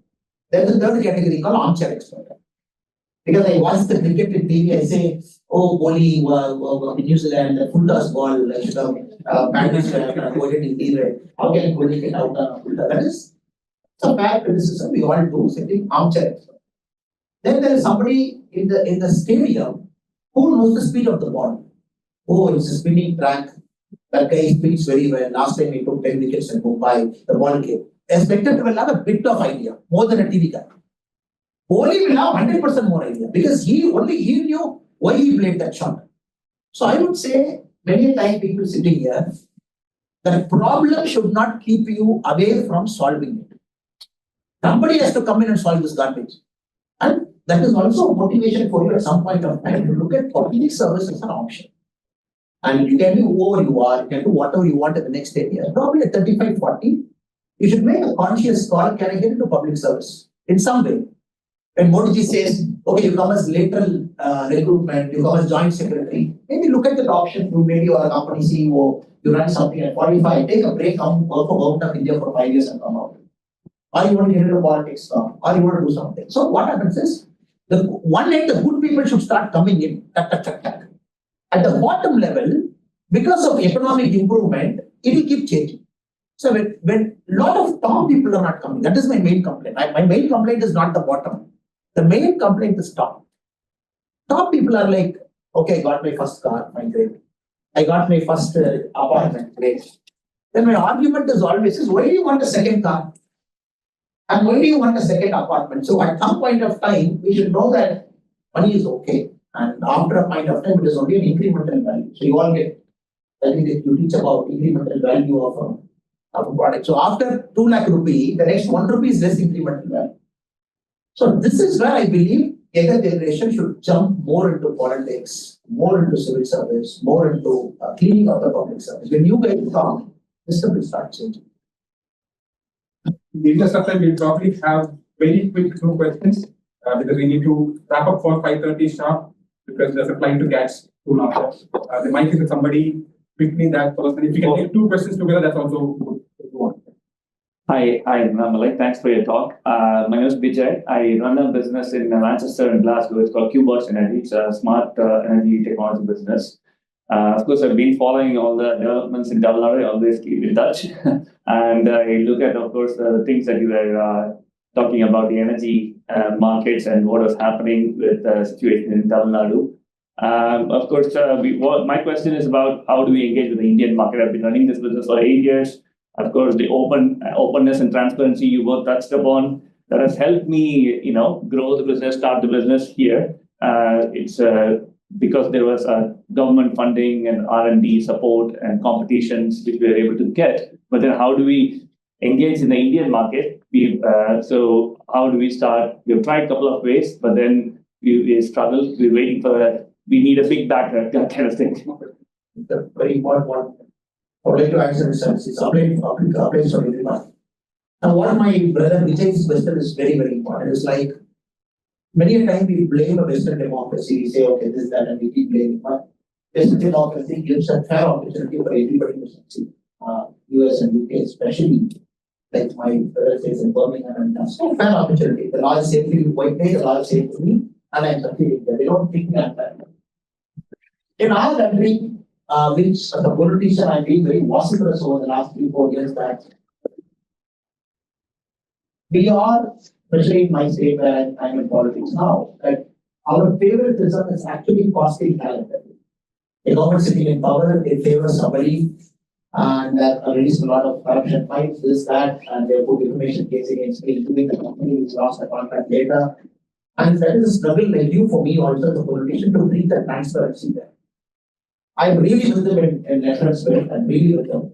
there is a third category called armchair expert. Because I watch the cricket in TV, I say, oh, Kohli, in New Zealand, the full toss ball, I should have managed to avoid it in the how can Kohli get out on a full toss? That is a bad criticism we all do, sitting armchair expert. Then there is somebody in the stadium who knows the speed of the ball. Oh, it's a spinning track. That guy speaks very well. Last time he took 10 wickets in Mumbai, the ball came. A spectator will have a bit of idea, more than a TV guy. Kohli will have 100% more idea because he knew why he played that shot. So I would say, many times people sitting here, the problem should not keep you away from solving it. Somebody has to come in and solve this garbage. And that is also a motivation for you at some point of time to look at public service as an option. And you can be whoever you are, you can do whatever you want in the next 10 years. Probably at 35, 40, you should make a conscious call, can I get into public service in some way? When Modi ji says, okay, you come as lateral recruitment, you come as joint secretary, maybe look at that option. Maybe you are a company CEO, you run something at 45, take a break, come work for Government of India for 5 years and come out. Or you want to get into politics, or you want to do something. So what happens is, one day the good people should start coming in. At the bottom level, because of economic improvement, it will keep changing. So when a lot of top people are not coming, that is my main complaint. My main complaint is not the bottom. The main complaint is top. Top people are like, okay, I got my first car, fine, great. I got my first apartment, great. Then my argument is always, why do you want a second car? And why do you want a second apartment? So at some point of time, we should know that money is okay. And after a point of time, it is only an incremental value. So you all get, I think you teach about incremental value of a product. So after 2 lakh rupee, the next 1 rupee is less incremental value. So this is where I believe younger generation should jump more into politics, more into civil service, more into cleaning up the public service. When you guys come, this will start changing. In the interest of time, we'll probably have very quick 2 questions because we need to wrap up for 5:30 sharp because there's a flight to catch soon after. The mic is with somebody quickly that person. If you can take 2 questions together, that's also good. Hi, Malik. Thanks for your talk. My name is Vijay. I run a business in Manchester and Glasgow. It's called QBots Energy. It's a smart energy technology business. Of course, I've been following all the developments in Tamil Nadu. I always keep in touch. And I look at, of course, the things that you were talking about, the energy markets and what is happening with the situation in Tamil Nadu. Of course, my question is about how do we engage with the Indian market? I've been running this business for 8 years. Of course, the openness and transparency you both touched upon, that has helped me, grow the business, start the business here. It's because there was government funding and R&D support and competitions which we were able to get. But then how do we engage in the Indian market? So how do we start? We've tried a couple of ways, but then we struggle. We're waiting for that. We need a big backer, that kind of thing. The very important one. I would like to answer this. It's applies for everyone. Now, what my brother Vijay's question is very, very important. It's like many a time we blame a Western democracy. We say, okay, this, that, and we keep blaming. But Western democracy gives a fair opportunity for everybody to succeed. US and UK especially, like my brother says in Birmingham, and that's no fair opportunity. The law is same for you, white pay, the law is same for me, and I'm succeeding. They don't think that fair. In our country, which as a politician I've been very vociferous over the last 3-4 years, that we are, especially in my state where I'm in politics now, that our favoritism is actually costing talent. The government sitting in power, they favor somebody, and that released a lot of corruption fights, this, that, and they put information case against me, including the company which lost the contract later. And that is a struggle like you for me also as a politician to bring the transparency there. I'm really with them in reference spirit and really with them.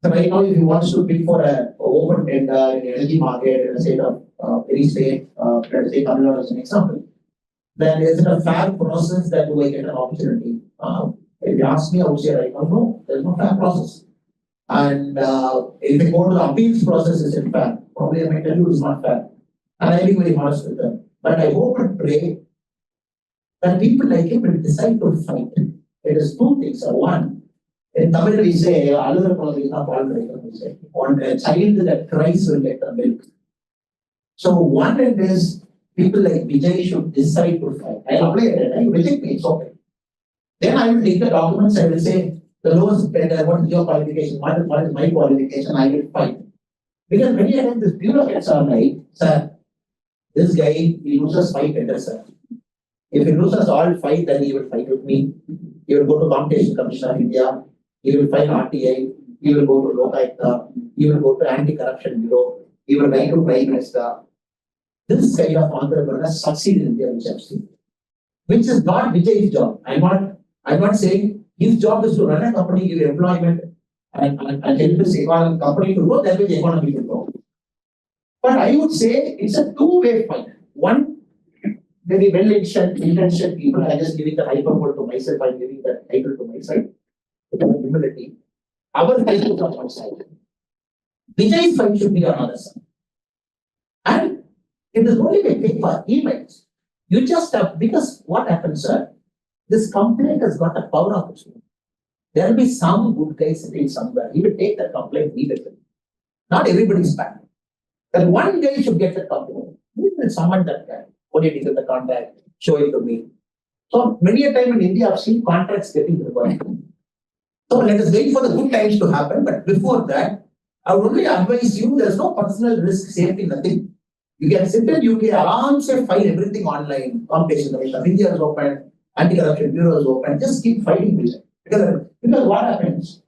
So right now, if you want to bid for an open tender in the energy market in a state of any state, let's say Tamil Nadu as an example, then is it a fair process that do I get an opportunity? If you ask me, I would say right now, no, there's no fair process. And if you go to the appeals process, is it fair? Probably I might tell you it's not fair. And I'll be very honest with them. But I hope and pray that people like him will decide to fight. It is two things. One, in Tamil we say, another problem is not we say, on a child that cries will get the milk. So one end is people like Vijay should decide to fight. I'll apply it, I reject me, it's okay. Then I will take the documents, I will say, the lowest bidder, what is your qualification, what is my qualification, I will fight. Because many times these bureaucrats are like, sir, this guy, he loses 5 tenders, sir. If he loses all 5, then he will fight with me. He will go to Competition Commission of India. He will file RTI. He will go to Lokayukta. He will go to Anti-Corruption Bureau. He will write to Prime Minister. This kind of entrepreneurs succeed in India, which I've seen. Which is not Vijay's job. I'm not saying his job is to run a company, give employment, and help his company to grow. That way the economy will grow. But I would say it's a two-way fight. One, very well-intentioned people are just giving the hyperbole to myself, I'm giving that title to myself with humility. Our fight is on one side. Vijay's fight should be on the other side. And it is only a paper, emails. You just have, because what happens, sir? This complaint has got a power of its own. There will be some good guy sitting somewhere. He will take that complaint, leave it. Not everybody's bad. That one guy should get the complaint. He will summon that guy. What did he get the contract? Show it to me. So many a time in India, I've seen contracts getting revoked. So let us wait for the good times to happen. But before that, I would only advise you, there's no personal risk, safety, nothing. You can sit in UK, alarm say file everything online. Competition Commission of India is open, Anti-Corruption Bureau is open. Just keep fighting with it. Because what happens?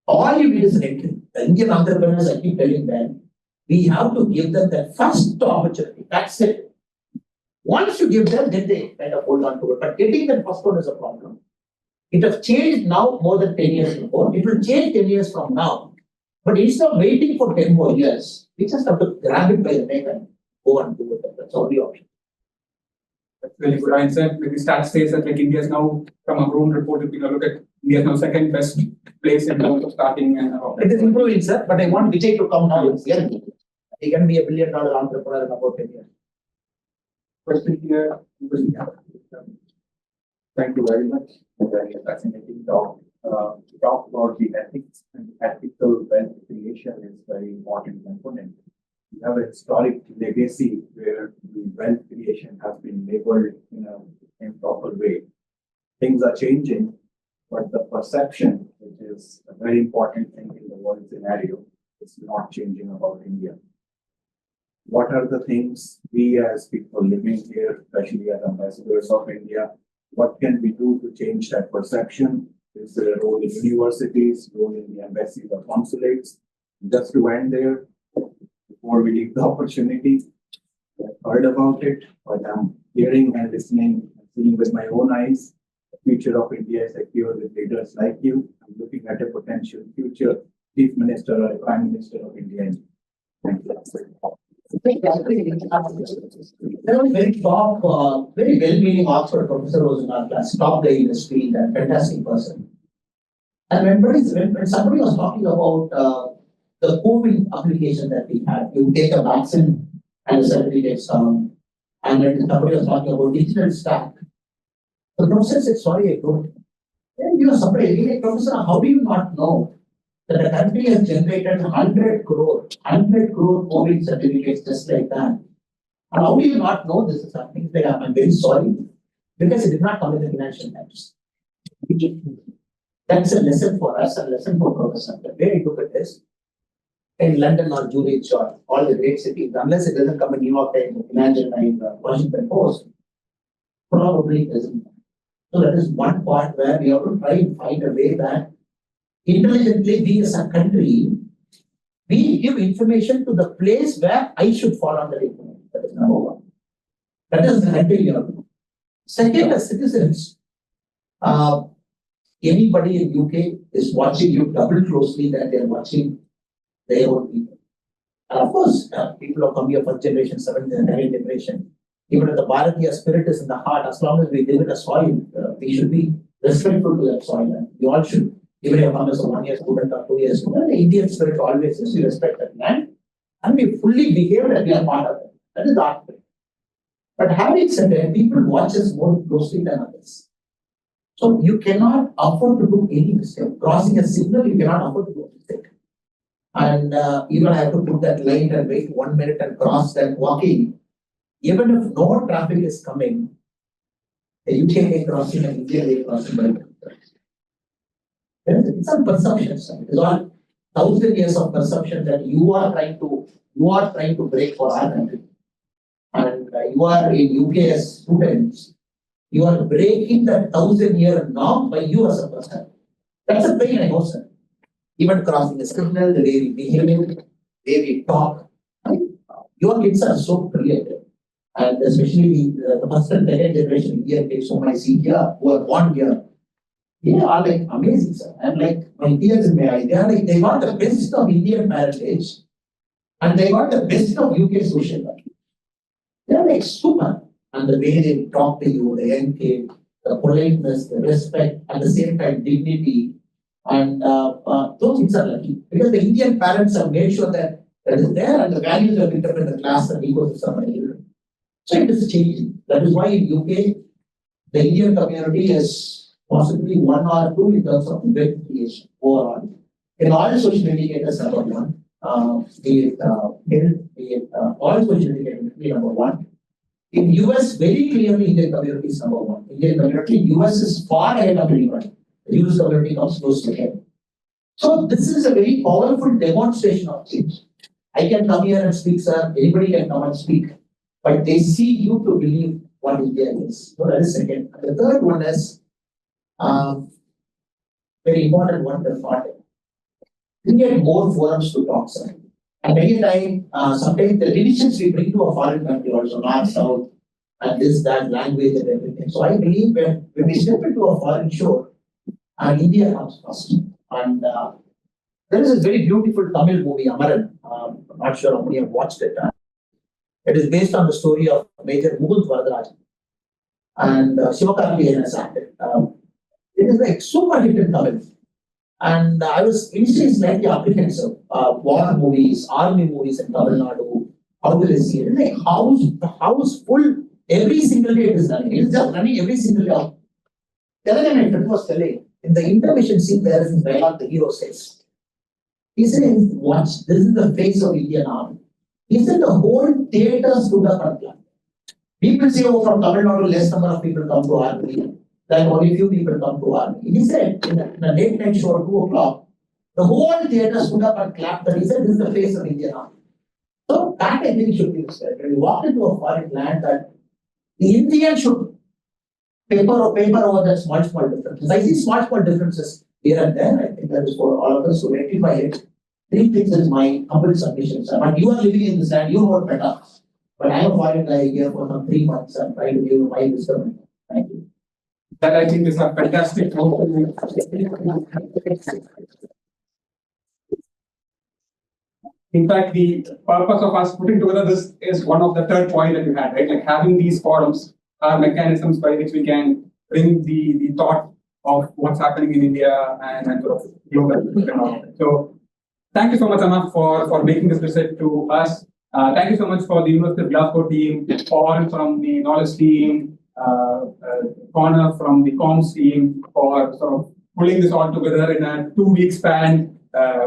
All you need is an entry. The Indian entrepreneurs, I keep telling them, we have to give them that first opportunity. That's it. Once you give them, then they kind of hold on to it. But getting that first one is a problem. It has changed now more than 10 years before. It will change 10 years from now. But instead of waiting for 10 more years, we just have to grab it by the neck and go and do it. That's all the option. That's really good answer. Like the stats says that like India is now, from our own report, if you look at India is now second best place in terms of starting and it is improving, sir. But I want Vijay to come now. He can be $1 billion entrepreneur in about 10 years. Question here. Thank you very much. Very fascinating talk. Talk about the ethics and ethical wealth creation is very important component. We have a historic legacy where the wealth creation has been labeled in an improper way. Things are changing, but the perception, which is a very important thing in the world scenario, is not changing about India. What are the things we as people living here, especially as ambassadors of India, what can we do to change that perception? Is there a role in universities, role in the embassies or consulates? Just to end there, before we leave the opportunity, I've heard about it, but I'm hearing and listening and seeing with my own eyes. The future of India is secure with leaders like you. I'm looking at a potential future Chief Minister or Prime Minister of India. There was very top, very well-meaning Oxford professor was in our class, top guy in the field and fantastic person. And when somebody was talking about the COVID application that we had, you take a vaccine and the certificates down, and when somebody was talking about digital stack, the professor said, sorry, I don't. Then you are surprised, hey, professor, how do you not know that the country has generated 100 crore COVID certificates just like that? And how do you not know this is happening? Like, I'm very sorry, because it did not come in the Financial Times. That's a lesson for us, a lesson for professor. The way I look at this, in London or Zurich or all the great cities, unless it doesn't come in New York Times, Financial Times, Washington Post, probably it doesn't. So that is one part where we have to try and find a way that intelligently we as a country, we give information to the place where I should fall on that information. That is number one. That is the country we have to do. Second, as citizens, anybody in UK is watching you double closely that they are watching their own people. And of course, people who come here first generation, seventh and ninth generation, even if the Bharatiya spirit is in the heart, as long as we live in a soil, we should be respectful to that soil. And we all should, even if one is a 1 year student or 2 years student, the Indian spirit always is we respect that land and we fully behave that we are part of it. That is the art. But having said that, people watch us more closely than others. So you cannot afford to do any mistake. Crossing a signal, you cannot afford to do a mistake. And even I have to put that line and wait 1 minute and cross that walking. Even if no traffic is coming, the UK way crossing and India way crossing by it's some perceptions. It's all 1,000 years of perception that you are trying to break for our country. And you are in UK as students, you are breaking the 1,000-year norm by you as a person. That's a pain I know, sir. Even crossing the signal, the way we behave, the way we talk. Your kids are so brilliant. And especially the first and second generation Indian kids whom I see here, who are born here, they are like amazing, sir. And like my tears in my eyes, they are like, they got the best of Indian parentage and they got the best of UK social life. They are like super. And the way they talk to you, the young kid, the politeness, the respect, at the same time dignity. And those things are lucky. Because the Indian parents have made sure that that is there and the values are picked up in the class and ecosystem. So it is changing. That is why in UK, the Indian community is possibly 1 or 2 in terms of wealth creation overall. In all social indicators, number one. Be it health, be it all social indicators, be number one. In US, very clearly Indian community is number one. Indian community, US is far ahead of everyone. The US community comes close to ahead. So this is a very powerful demonstration of change. I can come here and speak, sir. Anybody can come and speak. But they see you to believe what India is. So that is second. The third one is very important one, the thought. Create more forums to talk, sir. And many times, sometimes the divisions we bring to a foreign country also, north, south, and this, that, language and everything. So I believe when we step into a foreign shore, India comes first. And there is a very beautiful Tamil movie, Amaran. I'm not sure how many have watched it. It is based on the story of Major Mughal Varadarajan. And Sivakarthikeyan has acted. It is like super hit in Tamil. And I was initially slightly apprehensive. War movies, army movies in Tamil Nadu. How will I see it? Like house full every single day it is running. It is just running every single day. The other time my friend was telling, in the intermission scene there is in dialogue the hero says. He said, watch, this is the face of Indian army. He said the whole theatre stood up and clapped. People say, oh, from Tamil Nadu, less number of people come to army. Like only few people come to army. He said, in a late night show at 2 o'clock, the whole theatre stood up and clapped. And he said, this is the face of Indian army. So that I think should be respected. When you walk into a foreign land, that the Indian should paper over that small differences. I see small differences here and there. I think that is for all of us to rectify it. 3 things is my humble submission, sir. But you are living in this land, you know what better. But I am a foreign guy here for some 3 months and trying to give you my wisdom. Thank you. That I think is a fantastic In fact, the purpose of us putting together this is one of the third point that you had, right? Like having these forums are mechanisms by which we can bring the thought of what's happening in India and sort of global. So thank you so much, Amma, for making this visit to us. Thank you so much for the University of Glasgow team, Paul from the knowledge team, Connor from the comms team for sort of pulling this all together in a 2-week span,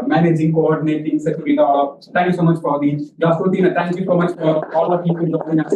managing, coordinating, setting it all up. So thank you so much for the Glasgow team, and thank you so much for all of you joining us.